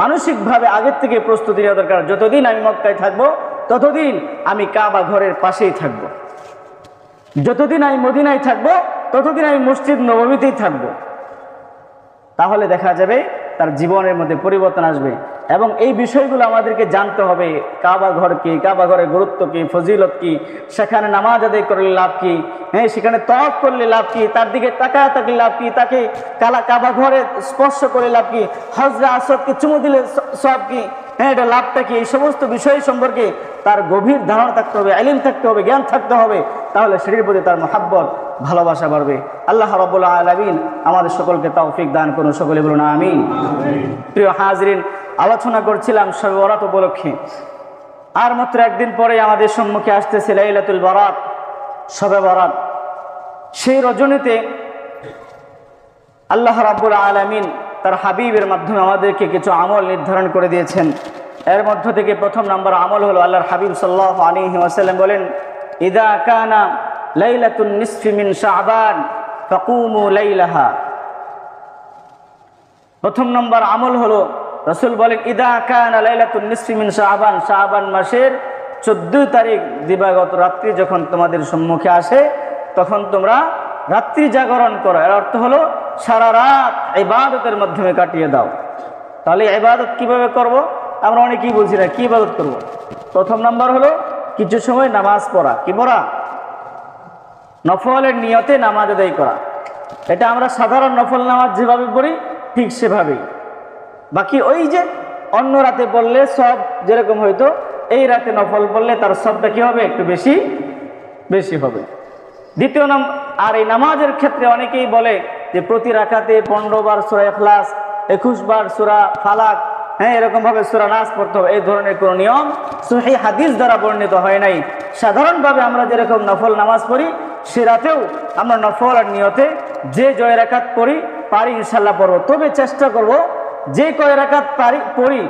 মানসিকভাবে আগের থেকে প্রস্তুতি নেওয়া দরকার। যতদিন আমি মক্কায় থাকবো, ততদিন আমি কাবা ঘরের পাশেই থাকবো, যতদিন আমি মদিনায় থাকবো, ততদিন আমি মসজিদ নববীতেই থাকবো। তাহলে দেখা যাবে তার জীবনের মধ্যে পরিবর্তন আসবে। এবং এই বিষয়গুলো আমাদেরকে জানতে হবে, কাবা ঘর কি, কাবা ঘরের গুরুত্ব কি, ফজিলত কি, সেখানে নামাজ আদায় করলে লাভ কি, হ্যাঁ সেখানে তওয়াফ করলে লাভ কি, তার দিকে তাকায় থাকলে লাভ কি, তাকে কাবা ঘরে স্পর্শ করে লাভ কি, হজরে আসওয়াদকে চুমু দিলে সওয়াব কি, হ্যাঁ এটা লাভটা কি, এই সমস্ত বিষয় সম্পর্কে তার গভীর ধারণা থাকতে হবে, ইলম থাকতে হবে, জ্ঞান থাকতে হবে। তাহলে সেটির প্রতি তার মহব্বত, ভালোবাসা বাড়বে। আল্লাহ রাব্বুল আলামিন আমাদের সকলকে তৌফিক দান করুন, সকলে বলুন আমিন। প্রিয় হাজিরিন, আলোচনা করছিলাম শবে বরাত উপলক্ষে। আর মাত্র একদিন পরে আমাদের সম্মুখে আসতেছে লাইলাতুল বারাত, শবে বরাত। সেই রজনীতে আল্লাহ রাব্বুল আলামিন তার হাবিবের মাধ্যমে আমাদেরকে কিছু আমল নির্ধারণ করে দিয়েছেন। এর মধ্য থেকে প্রথম নাম্বার আমল হলো, আল্লাহর হাবিব সাল্লাল্লাহু আলাইহি ওয়াসাল্লাম বলেন, ইদা কানা লাইলাতুন নিসফি মিন শাবান ফাকুমু লাইলাহা। প্রথম নম্বর আমল হলো, রাসূল বলেন, ইদা কানা লাইলাতুন নিসফি মিন শাবান, শাবান মাসের 14 তারিখ দিবাগত রাত্রি যখন তোমাদের সম্মুখে আসে, তখন তোমরা রাত্রি জাগরণ করো। এর অর্থ হলো সারা রাত ইবাদতের মাধ্যমে কাটিয়ে দাও। তাহলে ইবাদত কিভাবে করব? আমরা অনেকেই বলছি না, কি ইবাদত করব? প্রথম নাম্বার হলো কিছু সময় নামাজ পড়া। কি পড়া? নফলের নিয়তে নামাজ আদায় করা। এটা আমরা সাধারণ নফল নামাজ যেভাবে পড়ি ঠিক সেভাবেই। বাকি ওই যে অন্য রাতে পড়লে সব যেরকম হয়তো, এই রাতে নফল পড়লে তার সবটা কি হবে? একটু বেশি হবে। দ্বিতীয় নাম্বার, আর এই নামাজের ক্ষেত্রে অনেকেই বলে যে প্রতি রাকাতে 15 বার সূরা ইখলাস, 21 বার সূরা ফালাক, হ্যাঁ এরকম ভাবে সূরা নাস পড়তে হবে। এই ধরনের কোনো নিয়ম সহিহ হাদিস দ্বারা বর্ণিত হয় নাই। সাধারণভাবে আমরা যেরকম নফল নামাজ পড়ি, সে রাতেও আমরা নফল আর নিয়তে যে জয় রাকাত পারি ইনশাল্লাহ পড়ব। তবে চেষ্টা করব যে কয় রাকাত পড়ি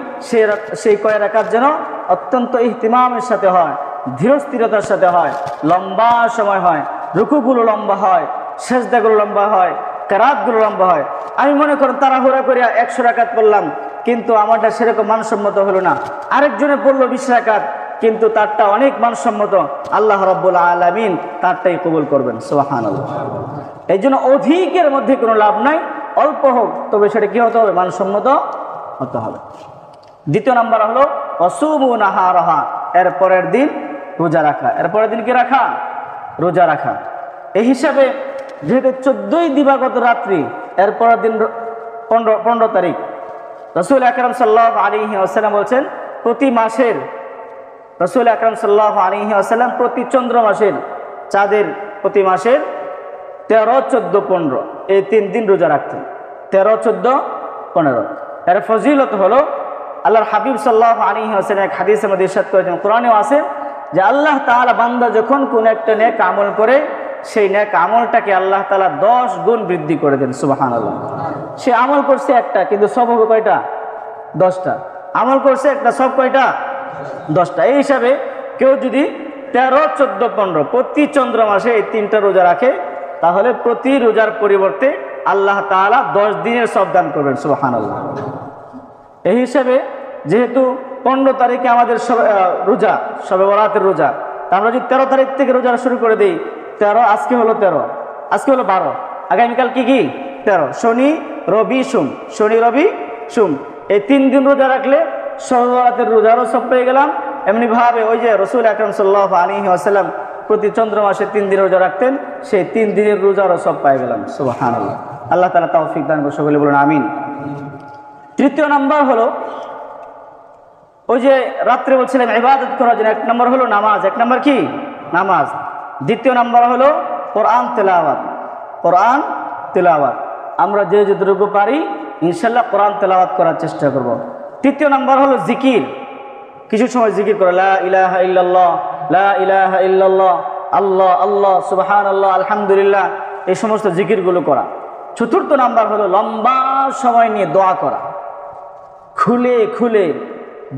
সেই কয় রাকাত যেন অত্যন্ত ইহতিমামের সাথে হয়, ধীরস্থিরতার সাথে হয়, লম্বা সময় হয়, রুকুগুলো লম্বা হয়, সেজদাগুলো লম্বা হয়, কেরাতগুলো লম্বা হয়। আমি মনে করেন তাড়াহুড়া করে 100 রাকাত পড়লাম, কিন্তু আমারটা সেরকম মানসম্মত হলো না। আরেকজনে পড়লো 20 রাকাত, কিন্তু তারটা অনেক মানসম্মত। আল্লাহ রাব্বুল আলামিন তারটাই কবুল করবেন। সুবহানাল্লাহ। এই জন্য অধিকের মধ্যে কোনো লাভ নাই, অল্প হোক, তবে সেটা কি হতে হবে? মানসম্মত হতে হবে। দ্বিতীয় নাম্বার হলো ওয়াসুমু নাহারাহা, এর পরের দিন রোজা রাখা। এর পরের দিন কি রাখা? রোজা রাখা। এই হিসাবে যেহেতু 14ই দিবাগত রাত্রি, এর পরের দিন 15 তারিখ, রাসূল আকরাম সাল্লাল্লাহু আলাইহি ওয়াসাল্লাম বলছেন, প্রতি মাসের রাসূল আকরাম সাল্লাল্লাহু আলাইহি ওয়াসাল্লাম প্রতি চন্দ্র মাসের চাঁদের প্রতি মাসের 13, 14, 15 এই 3 দিন রোজা রাখতেন। 13, 14, 15 এর ফজিলত হলো আল্লাহর হাবিব সাল্লাল্লাহু আলাইহি ওয়াসাল্লাম এক হাদিসের মধ্যে ইরশাদ করেছেন, কোরআনেও আছে যে আল্লাহ তাআলা বান্দা যখন কোন একটা নেক আমল করে সেই নেক আমলটাকে আল্লাহ তাআলা 10 গুণ বৃদ্ধি করে দেন। সুবহানাল্লাহ। সে আমল করছে একটা, কিন্তু সব হবে কয়টা? 10টা। আমল করছে একটা, সব কয়টা? 10টা। এই হিসাবে কেউ যদি 13, 14, 15 প্রতি চন্দ্র মাসে এই 3টা রোজা রাখে, তাহলে প্রতি রোজার পরিবর্তে আল্লাহ তাআলা 10 দিনের সব দান করবেন। সুবহানাল্লাহ। এই হিসাবে যেহেতু 15 তারিখে আমাদের রোজা, শবে বরাতের রোজা, আমরা যদি 13 তারিখ থেকে রোজা শুরু করে দিই, 13 আজকে হলো 13, আজকে হলো 12, আগামীকাল কি 13, শনি রবি সোম, শনি রবি সোম, এই 3 দিন রোজা রাখলে শবে বরাতের রোজারও সব পেয়ে গেলাম। এমনিভাবে ওই যে রাসূল আকরাম সাল্লাল্লাহু আলাইহি ওয়াসাল্লাম প্রতি চন্দ্র মাসে 3 দিন রোজা রাখতেন, সেই 3 দিনের রোজারও সব পেয়ে গেলাম। সুবহানাল্লাহ। আল্লাহ তাআলা তৌফিক দান করুন, সকলে বলুন আমিন। তৃতীয় নাম্বার হলো ওই যে রাত্রে বলছিলাম ইবাদত করার জন্য, 1 নম্বর হলো নামাজ। 1 নম্বর কি? নামাজ। দ্বিতীয় নাম্বার হলো কোরআন তেলাওয়াত। কোরআন তেলাওয়াত আমরা যে যতটুকু পারি ইনশাআল্লাহ কোরআন তেলাওয়াত করার চেষ্টা করব। তৃতীয় নাম্বার হলো জিকির, কিছু সময় জিকির করা, লা ইলাহা ইল্লাল্লাহ, লা ইলাহা ইল্লাল্লাহ, আল্লাহ আল্লাহ, সুবহানাল্লাহ, আলহামদুলিল্লাহ, এই সমস্ত জিকিরগুলো করা। চতুর্থ নাম্বার হলো লম্বা সময় নিয়ে দোয়া করা, খুলে খুলে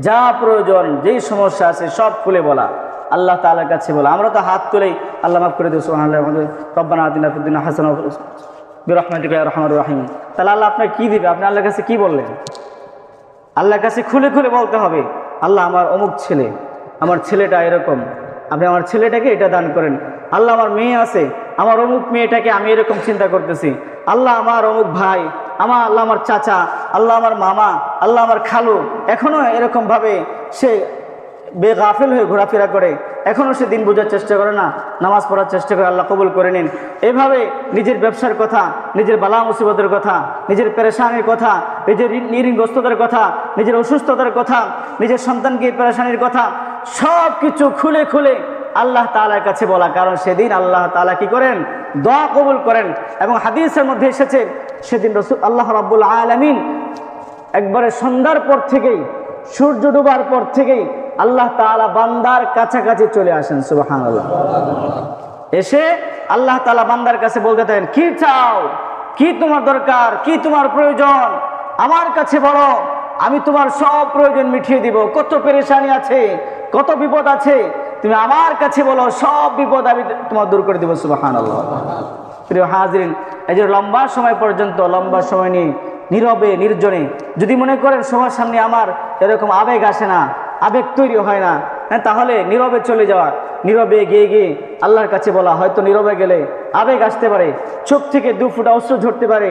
যা প্রয়োজন, যেই সমস্যা আছে সব খুলে বলা, আল্লাহ তাআলার কাছে বলা। আমরা তো হাত তুলেই আল্লাহ মাফ করে দিও, সুবহানাল্লাহ, রব্বানা আতিনা ফিদ দুনিয়া হাসানাহ বিরহমাতিকা ইয়া আরহামার রাহিম। তাহলে আল্লাহ আপনাকে কি দিবে? আপনি আল্লাহর কাছে কি বললেন? আল্লাহর কাছে খুলে খুলে বলতে হবে, আল্লাহ আমার অমুক ছেলে, আমার ছেলেটা এরকম, আপনি আমার ছেলেটাকে এটা দান করেন। আল্লাহ আমার মেয়ে আছে, আমার অমুক মেয়েটাকে আমি এরকম চিন্তা করতেছি। আল্লাহ আমার অমুক ভাই, আল্লাহ আমার চাচা, আল্লাহ আমার মামা, আল্লাহ আমার খালু এখনও এরকমভাবে সে বেগাফিল হয়ে ঘোরাফেরা করে, এখনও সে দিন বোঝার চেষ্টা করে না, নামাজ পড়ার চেষ্টা করে, আল্লাহ কবুল করে নিন। এভাবে নিজের ব্যবসার কথা, নিজের বালা মুসিবতের কথা, নিজের পেরেশানির কথা, নিজের ঋণগ্রস্ততার কথা, নিজের অসুস্থতার কথা, নিজের সন্তানকে পেরেশানির কথা, সব কিছু খুলে খুলে আল্লাহ তাআলার কাছে বলা। কারণ সেদিন আল্লাহ তাআলা কি করেন? দোয়া কবুল করেন। এবং হাদিসের মধ্যে এসেছে সেদিন আল্লাহ রাব্বুল আলামিন একবারে সন্ধ্যার পর থেকেই, সূর্য ডোবার পর থেকেই আল্লাহ তাআলা বান্দার কাছাকাছি চলে আসেন। সুবহানাল্লাহ। এসে আল্লাহ তাআলা বান্দার কাছে বলতে থাকেন, কি চাও, কি তোমার দরকার, কি তোমার প্রয়োজন, আমার কাছে বলো, আমি তোমার সব প্রয়োজন মিটিয়ে দিব। কত পেরেশানি আছে, কত বিপদ আছে, তুমি আমার কাছে বলো, সব বিপদ আমি তোমার দূর করে দেব। সুবহানাল্লাহ। প্রিয় হাজিরিন, এই যে লম্বা সময় পর্যন্ত, লম্বা সময় নিয়ে নীরবে নির্জনে, যদি মনে করেন সবার সামনে আমার এরকম আবেগ আসে না, আবেগ তৈরি হয় না, তাহলে নীরবে চলে যাওয়া, নীরবে গিয়ে গিয়ে আল্লাহর কাছে বলা। হয়তো নীরবে গেলে আবেগ আসতে পারে, চোখ থেকে 2 ফোঁটা অশ্রু ঝরতে পারে,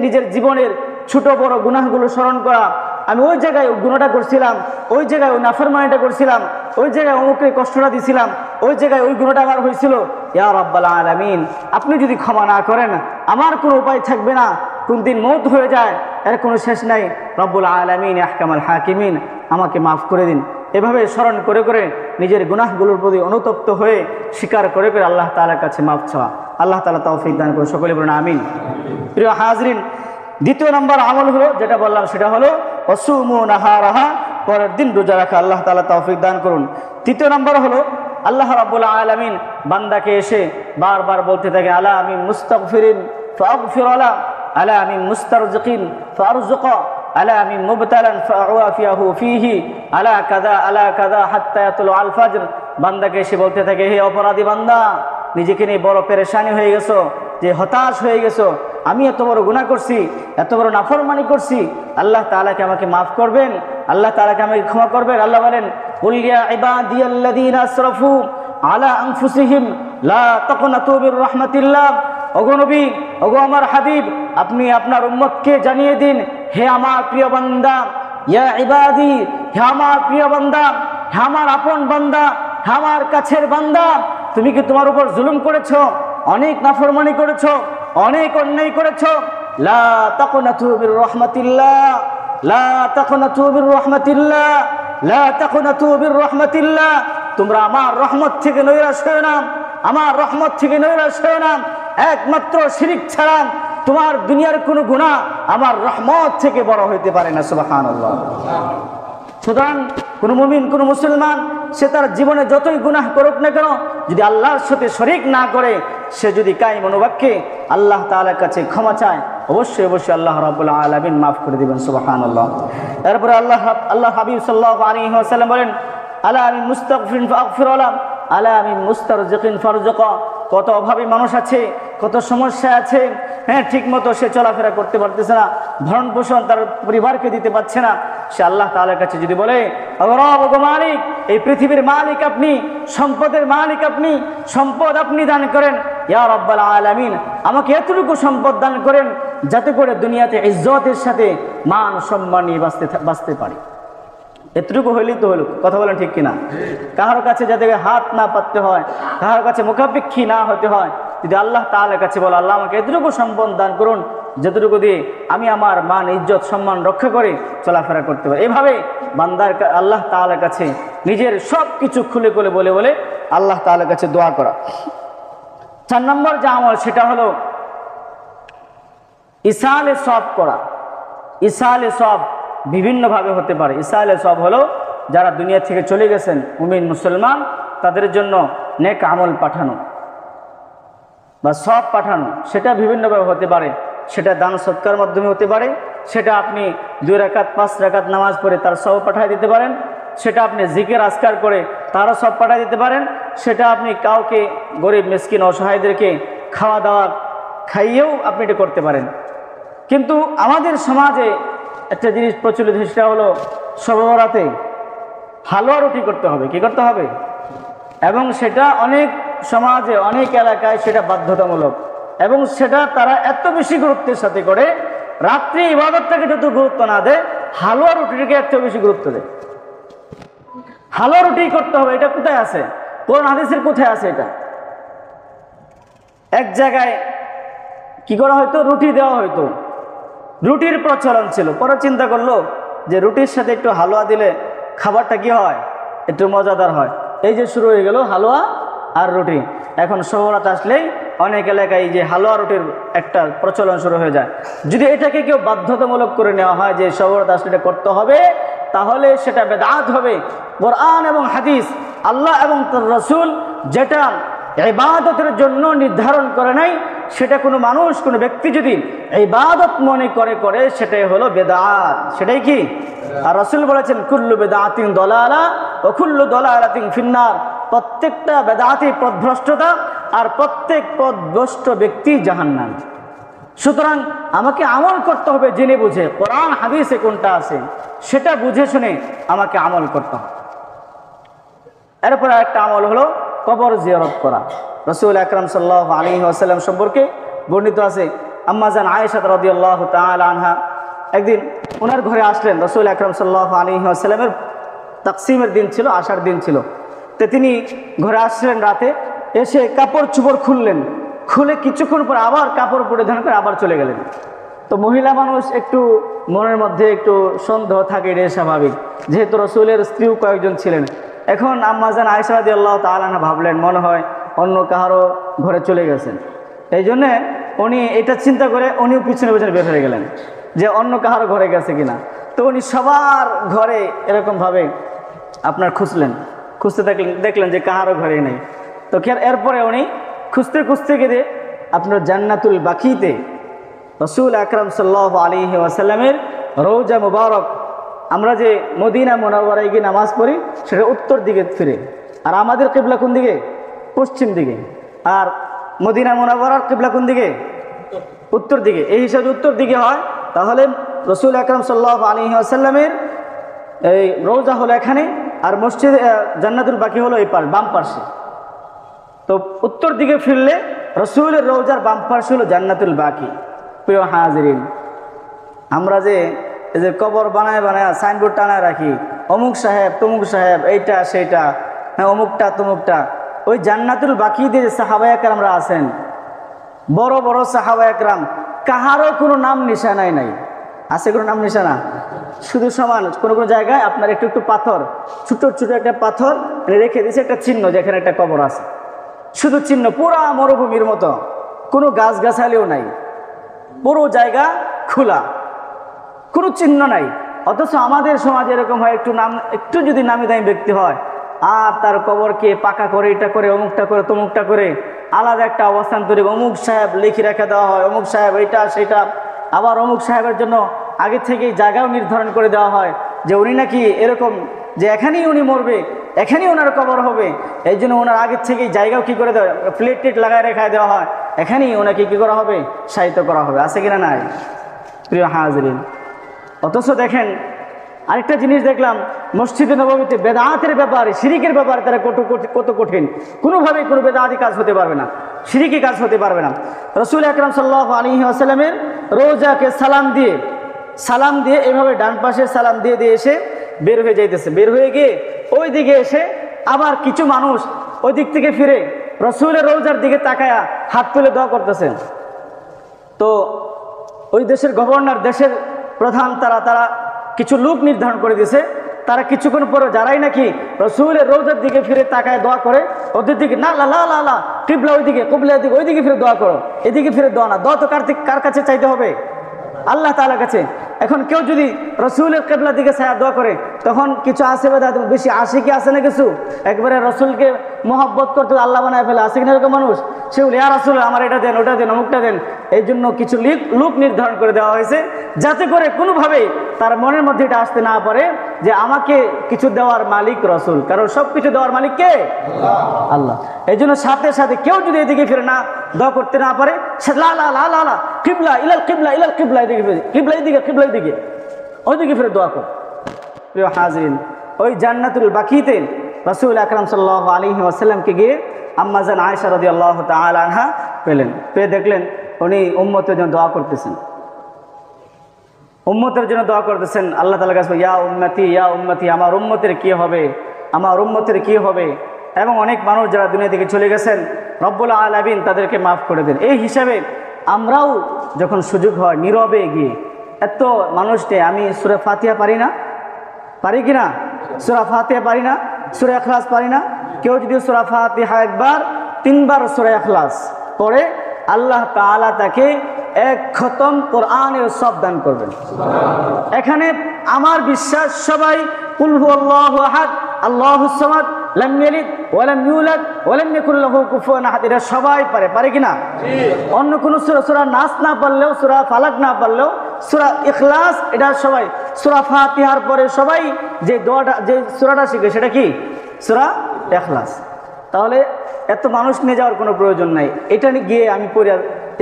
নিজের জীবনের ছোট বড় গুনাহগুলো স্মরণ করা, আমি ওই জায়গায় গুনাহটা করছিলাম, ওই জায়গায় ওই নাফরমানিটা করছিলাম, ওই জায়গায় অমুককে কষ্টটা দিছিলাম, ওই জায়গায় ওই গুনাহটা আমার হয়েছিল। ইয়া রাব্বাল আলামিন, আপনি যদি ক্ষমা না করেন আমার কোনো উপায় থাকবে না, কোন দিন মওত হয়ে যায় এর কোনো শেষ নাই। রব্বুল আলামিন আহকামুল হাকিমিন, আমাকে মাফ করে দিন। এভাবে স্মরণ করে করে নিজের গুনাহগুলোর প্রতি অনুতপ্ত হয়ে স্বীকার করে করে আল্লাহ তাআলার কাছে মাফ চাওয়া। আল্লাহ তাআলা তৌফিক দান করুন, সকলে বলুন আমিন। প্রিয় হাজরিন, দ্বিতীয় নম্বর আমল হলো যেটা বললাম, সেটা হলো ওয়াসুমু নাহারাহা, পরের দিন রোজা রাখা। আল্লাহ তাআলা তৌফিক দান করুন। তৃতীয় নম্বর হলো আল্লাহ রাব্বুল আলামিন বান্দাকে এসে বারবার বলতে থাকে, আলা আমি মুস্তাগফিরিন ফাগফির আলা, আলা আমি মুস্তারজিকিন ফারজুকা, আলা আমি মুবতালান ফাআফিয়াহু ফিহি, আলা কাযা হাত্তা ইয়াতুলু আল ফাজর। বান্দাকে এসে বলতে থাকে, হে অপরাধী বান্দা, নিজেকে নিয়ে বড় পেরেশানি হয়ে গেছো, যে হতাশ হয়ে গেছো, আমি এত বড় গুনাহ করছি, এত বড় নাফরমানি করছি, আল্লাহ তাআলাকে আমাকে মাফ করবেন, আল্লাহ তাআলাকে আমাকে ক্ষমা করবেন। আল্লাহ বলেন, কুল ইয়া ইবাদিয়াল্লাযীনা আসরাফু আলা আনফুসিহিম লা তাকনাতু মির রাহমাতিল্লাহ। ওগো নবী, ওগো আমার হাবিব, আপনি আপনার উম্মতকে জানিয়ে দিন, হে আমার প্রিয় বান্দা, ইয়া ইবাদি, হে আমার প্রিয় বান্দা, হে আমার আপন বান্দা, হে আমার কাছের বান্দা, তুমি কি তোমার উপর জুলুম করেছো, অনেক নাফরমানি করেছো, অনেক অন্যায় করেছো, লা তাকনাতু মির রাহমাতিল্লাহ, লা তাকনাতু মির রাহমাতিল্লাহ, লা তাকুনাতু বির রাহমাতিল্লাহ, তোমরা আমার রহমত থেকে নৈরাশ হয়ো না, আমার রহমত থেকে নৈরাশ হয়ো না। একমাত্র শিরক ছাড়া তোমার দুনিয়ার কোনো গুনাহ আমার রহমত থেকে বড় হইতে পারে না। সুবহানাল্লাহ। সুতরাং কোনো মুমিন, কোনো মুসলমান সে তার জীবনে যতই গুনাহ করুক না কেন, যদি আল্লাহর সাথে শরীক না করে, সে যদি কায়েম অনুবাক্যে আল্লাহ তাআলার কাছে ক্ষমা চায়, অবশ্যই অবশ্যই আল্লাহ রাব্বুল আলামিন মাফ করে দিবেন। সুবহানাল্লাহ। এরপরে আল্লাহ হাবিব সাল্লাল্লাহু আলাইহি ওয়াসাল্লাম বলেন, আলা মিন মুস্তাগফিরিন ফাগফির লাহু, আলা মিন মুস্তারজিকিন ফারজুকা। কত অভাবী মানুষ আছে, কত সমস্যা আছে, হ্যাঁ, ঠিক মতো সে চলাফেরা করতে পারতেছে না, ভরণ পোষণ তার পরিবারকে দিতে পারছে না। সে আল্লাহ তাআলার কাছে যদি বলে, রব গো মালিক, এই পৃথিবীর মালিক আপনি, সম্পদের মালিক আপনি, সম্পদ আপনি দান করেন, ইয়া রাব্বাল আলামিন, আমাকে এতটুকু সম্পদ দান করেন যাতে করে দুনিয়াতে ইজ্জতের সাথে মান সম্মান নিয়ে বাঁচতে পারি। এতটুকু হইলেই তো হলো। কথা বলেন ঠিক কিনা? কাহার কাছে যাতে হাত না পাততে হয়, কাহার কাছে মুখাপেক্ষী না হতে হয়, যদি আল্লাহ তাআলার কাছে বলো, আল্লাহ আমাকে এতটুকু সম্পদ দান করুন যতটুকু দিয়ে আমি আমার মান ইজ্জত সম্মান রক্ষা করে চলাফেরা করতে পারি। এভাবে বান্দার আল্লাহ তাআলার কাছে নিজের সব কিছু খুলে খুলে বলে বলে আল্লাহ তাআলার কাছে দোয়া করা। 4 নম্বর যে আমল, সেটা হলো ইসালে সওয়াব করা। ইসালে সওয়াব বিভিন্নভাবে হতে পারে। ইসালে সওয়াব হলো যারা দুনিয়া থেকে চলে গেছেন মুমিন মুসলমান, তাদের জন্য নেক আমল পাঠানো বা সওয়াব পাঠানো, সেটা বিভিন্নভাবে হতে পারে। সেটা দান সৎকার মাধ্যমে হতে পারে, সেটা আপনি 2 রাকাত 5 রাকাত নামাজ পড়ে তার সওয়াব পাঠিয়ে দিতে পারেন, সেটা আপনি জিকির আজকার করে তারও সওয়াব পাঠিয়ে দিতে পারেন, সেটা আপনি কাউকে গরিব মিসকিন অসহায়দেরকে খাওয়া দাওয়া খাইয়েও আপনি এটা করতে পারেন। কিন্তু আমাদের সমাজে একটা জিনিস প্রচলিত, সেটা হলো শবে বরাতে হালুয়া রুটি করতে হবে। কি করতে হবে? এবং সেটা অনেক সমাজে, অনেক এলাকায় সেটা বাধ্যতামূলক, এবং সেটা তারা এত বেশি গুরুত্বের সাথে করে, রাত্রি ইবাদতটাকে যত গুরুত্ব না দেয়, হালুয়া রুটিকে এত বেশি গুরুত্ব দেয়। হালুয়া রুটি করতে হবে, এটা কোথায় আছে? কোরআন হাদিসের কোথায় আছে? এটা এক জায়গায় কি করা হয়তো, রুটি দেওয়া হয়তো, রুটির প্রচলন ছিল। পরে চিন্তা করলো যে রুটির সাথে একটু হালুয়া দিলে খাবারটা কি হয়, একটু মজাদার হয়। এই যে শুরু হয়ে গেল হালুয়া আর রুটি। এখন শবে বরাত আসলেই অনেক এলাকায় যে হালুয়া রুটির একটা প্রচলন শুরু হয়ে যায়। যদি এটাকে কেউ বাধ্যতামূলক করে নেওয়া হয় যে শবে বরাত আসলে এটা করতে হবে, তাহলে সেটা বেদাত হবে। কোরআন এবং হাদিস, আল্লাহ এবং তার রাসূল যেটা ইবাদতের জন্য নির্ধারণ করে নাই, সেটা কোনো মানুষ, কোনো ব্যক্তি যদি ইবাদত মনে করে সেটাই হলো বেদাত। সেটাই কি? আর রাসূল বলেছেন, কুল্লু বেদাতিন দলালা ওয়া কুল্লু দলালাতিন ফিন্নার। প্রত্যেকটা বেদাতই পথভ্রষ্টতা, আর প্রত্যেক পথভ্রষ্ট ব্যক্তি জাহান্নাম। সুতরাং আমাকে আমল করতে হবে জেনে বুঝে, কোরআন হাদিসে কোনটা আছে সেটা বুঝে শুনে আমাকে আমল করতে হবে। এরপর একটা আমল হলো কবর জিয়ারত করা। রাসূল আকরাম সাল্লাল্লাহু আলাইহি ওয়াসাল্লাম সম্পর্কে বর্ণিত আছে, আম্মা জান আয়েশা রাদিয়াল্লাহু তাআলা আনহা একদিন ওনার ঘরে আসলেন। রাসূল আকরাম সাল্লাল্লাহু আলাইহি ওয়াসাল্লামের তাকসিমের দিন ছিল, আশার দিন ছিল। তো তিনি ঘরে আসলেন রাতে, এসে কাপড় চোপড় খুললেন, খুলে কিছুক্ষণ পর আবার কাপড় পরিধান করে আবার চলে গেলেন। তো মহিলা মানুষ একটু মনের মধ্যে একটু সন্দেহ থাকে, এটা স্বাভাবিক, যেহেতু রাসূলের স্ত্রীও কয়েকজন ছিলেন। এখন আম্মা জান আয়েশা রাদিয়াল্লাহু তাআলা আনহা ভাবলেন মনে হয় অন্য কারো ঘরে চলে গেছেন। এই জন্যে উনি এটা চিন্তা করে উনিও পিছনে পিছনে বের হয়ে গেলেন যে অন্য কারো ঘরে গেছে কিনা। তো উনি সবার ঘরে এরকমভাবে আপনার খুঁজতে দেখলেন যে কাহারও ঘরে নেই। তো এরপরে উনি খুঁজতে গিয়ে আপনার জান্নাতুল বাকিতে রাসূল আকরাম সাল্লাল্লাহু আলাইহি ওয়াসাল্লামের রওজা মুবারক, আমরা যে মদিনা মুনাওয়ারায় গিয়ে নামাজ পড়ি সেটা উত্তর দিকে ফিরে, আর আমাদের কিবলা কোন দিকে? পশ্চিম দিকে। আর মদিনা মুনাওয়ারার কিবলা কোন দিকে? উত্তর দিকে। এই হিসাবে উত্তর দিকে হয়, তাহলে রাসূল আকরাম সাল্লাল্লাহু আলাইহি ওয়াসাল্লামের এই রওজা হলো এখানে, আর মসজিদ জান্নাতুল বাকি হলো এই বাম পাশে। তো উত্তর দিকে ফিরলে রাসূলের রওজার বাম পাশে হলো জান্নাতুল বাকি। প্রিয় হাজিরিন, আমরা যে এই যে কবর বানায় সাইনবোর্ড টানায় রাখি, অমুক সাহেব তমুক সাহেব, এইটা সেইটা, হ্যাঁ অমুকটা তমুকটা, ওই জান্নাতুল বাকিতে যে সাহাবায়ে কেরামরা আছেন, বড় বড় সাহাবায়ে কেরাম, কাহারও কোনো নাম নিশানাই নাই। আছে কোনো নাম নিশানা? শুধু সমান, কোনো কোনো জায়গায় আপনার একটু একটু পাথর, ছোটো ছোটো একটা পাথর রেখে দিয়েছে, একটা চিহ্ন যেখানে একটা কবর আছে, শুধু চিহ্ন, পুরা মরুভূমির মতো, কোনো গাছগাছালিও নাই, পুরো জায়গা খোলা, কোনো চিহ্ন নাই। অথচ আমাদের সমাজে এরকম হয়, একটু যদি নামি দামি ব্যক্তি হয় আর তার কবরকে পাকা করে, এটা করে, অমুকটা করে, তমুকটা করে, আলাদা একটা অবস্থান তৈরি, অমুক সাহেব লিখে রেখে দেওয়া হয়, অমুক সাহেব এইটা সেটা। আবার অমুক সাহেবের জন্য আগে থেকেই জায়গাও নির্ধারণ করে দেওয়া হয় যে উনি নাকি এরকম, যে এখানেই উনি মরবে, এখানেই ওনার কবর হবে, এই জন্য ওনার আগের থেকেই জায়গাও কী করে দেওয়া, প্লেট টেট লাগায় রেখায় দেওয়া হয়, এখানেই ওনাকে কী করা হবে, শায়িত করা হবে। আছে কিনা নাই প্রিয় হাজরিন? অথচ দেখেন আরেকটা জিনিস দেখলাম, মসজিদে নববীতে বেদাতের ব্যাপারে, শিরিকের ব্যাপারে তারা কত কঠিন। কোনোভাবেই কোনো বেদাতি কাজ হতে পারবে না, শিরিকি কাজ হতে পারবে না। রাসূল আকরাম সাল্লাল্লাহু আলাইহি ওয়াসাল্লামের রোজাকে সালাম দিয়ে এভাবে ডান পাশে সালাম দিয়ে দিয়ে এসে বের হয়ে যাইতেছে, বের হয়ে গিয়ে ওই দিকে এসে আবার কিছু মানুষ ওই দিক থেকে ফিরে রাসূলের রোজার দিকে তাকায়া হাত তুলে দোয়া করতেছেন। তো ওই দেশের গভর্নর, দেশের প্রধান, তারা কিছু লোক নির্ধারণ করে দিয়েছে, তারা কিছুক্ষণ পরে যারাই নাকি রাসূলের রওজার দিকে ফিরে তাকায় দোয়া করে, ওদের দিকে না, লা লা লা কিবলা ওইদিকে, কিবলা দিকে, ওইদিকে ফিরে দোয়া করো, এদিকে ফিরে দোয়া না, দোয়া তো কার কাছে চাইতে হবে? আল্লাহ তাআলার কাছে। এখন কেউ যদি রাসূলের কিবলার দিকে ছায়া দোয়া করে, তখন কিছু আছে বেশি আশিকি আছে না, কিছু একবারে রাসূলকে মহব্বত করতে আল্লাহ বানায় ফেলে, আছে কিনা এরকম মানুষ? সে বলে ইয়া রাসূল আমার এটা দেন, ওটা দেন, অমুকটা দেন। এই জন্য কিছু লোক নির্ধারণ করে দেওয়া হয়েছে, যাতে করে কোনোভাবেই তার মনের মধ্যে এটা আসতে না পারে যে আমাকে কিছু দেওয়ার মালিক রাসূল, কারণ সব কিছু দেওয়ার মালিক কে? আল্লাহ। এই জন্য সাথে সাথে কেউ যদি এদিকে ফিরে না দোয়া করতে না পারে, লা লা লা লা লা কিবলা ইলাল কিবলা ইলাল কিবলা, এদিকে ফিরে, কিবলা এদিকে, ওইদিকে ফিরে দোয়া কর। প্রিয় হাজরিন, ওই জান্নাতুল বাকিতে রাসূল আকরাম সাল্লাল্লাহু আলাইহি ওয়াসাল্লামকে গিয়ে আম্মা জান আয়েশা রাদিয়াল্লাহু তাআলা আনহা পেয়ে দেখলেন উনি উম্মতের জন্য দোয়া করতেছেন, উম্মতের জন্য দোয়া করতেছেন। আল্লাহ তাআলার কাছে ইয়া উম্মতি, আমার উম্মতের কি হবে, আমার উম্মতের কি হবে। এবং অনেক মানুষ যারা দুনিয়া থেকে চলে গেছেন, রব্বুল আলামিন তাদেরকে মাফ করে দেন। এই হিসাবে আমরাও যখন সুযোগ হয় নীরবে গিয়ে, এত মানুষ নেই, আমি সূরা ফাতিহা পারি কিনা? সূরা ফাতিহা পারি না, সূরা ইখলাস পারি না। কেউ যদি সূরা ফাতিহা একবার 3 বার সূরা ইখলাস পড়ে, আল্লাহ তাআলা তাকে 1 খতম কোরআনের সব দান করবেন। এখানে আমার বিশ্বাস সবাই কুল হুয়াল্লাহু আহাদ আল্লাহুস সামাদ লাম ইয়ালিদ ওয়া লাম ইউলাদ ওয়া লাম ইয়াকুল লাহু কুফুয়ান আহাদ, এটা সবাই পারে কিনা? অন্য কোন সূরা নাস না পারলেও, সূরা ফালাক না পারলেও, সূরা ইখলাস এটা সবাই, সূরা ফাতিহার পরে সবাই যে দোয়াটা, যে সূরাটা শিখে সেটা কি? সূরা ইখলাস। তাহলে এত মানুষ নিয়ে যাওয়ার কোনো প্রয়োজন নাই। এটা গিয়ে আমি পড়ি,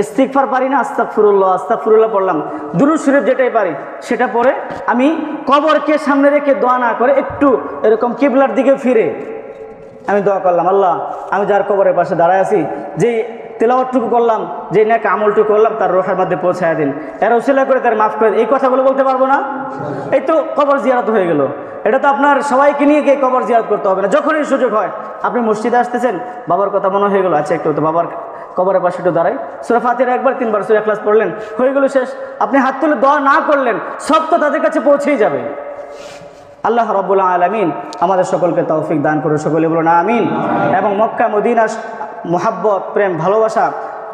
ইস্তিগফার পারি না, আস্তাগফিরুল্লাহ পড়লাম, দুরূদ শরীফ যেটাই পারি সেটা পড়ে আমি কবরকে সামনে রেখে দোয়া না করে একটু এরকম কিবলার দিকে ফিরে আমি দোয়া করলাম, আল্লাহ আমি যার কবরের পাশে দাঁড়ায় আছি, যেই তেলাওয়াতটুকু করলাম, যে নেক আমলটুকু করলাম, তার রূহের মধ্যে পৌঁছায় দিন, এর উসিলা করে তার মাফ করে। এই কথাগুলো বলতে পারবো না? এই তো কবর জিয়ারত হয়ে গেল। এটা তো আপনার সবাইকে নিয়ে গিয়ে কবর জিয়ারত করতে হবে না। যখনই সুযোগ হয়, আপনি মসজিদে আসতেছেন, বাবার কথা মনে হয়ে গেল, আচ্ছা একটু তো বাবার কবরের পাশে একটু দাঁড়াই, সূরা ফাতিহা একবার 3 বার সূরা ইখলাস পড়লেন, হয়ে গেল, শেষ। আপনি হাত তুলে দোয়া না করলেন, সব তো তাদের কাছে পৌঁছেই যাবে। আল্লাহ রাব্বুল আলামিন আমাদের সকলকে তৌফিক দান করুন, সকলে বলুন আমিন। এবং মক্কা মদিনার মোহাব্বত, প্রেম, ভালোবাসা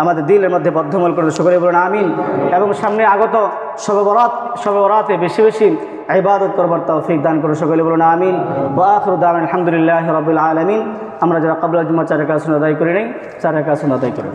আমাদের দিলের মধ্যে বদ্ধমূল করুন, সকলে বলুন আমিন। এবং সামনে আগত শবে বরাতে বেশি বেশি ইবাদত করবার তৌফিক দান করুন, সকলে বলুন আমিন। ওয়া আখিরু দাওয়ানা আলহামদুলিল্লাহি রাব্বিল আলামিন। আমরা যারা ক্বাবলা জুমা 4 রাকাত সুন্নাত আদায় করি নাই, 4 রাকাত সুন্নাত আদায় করি।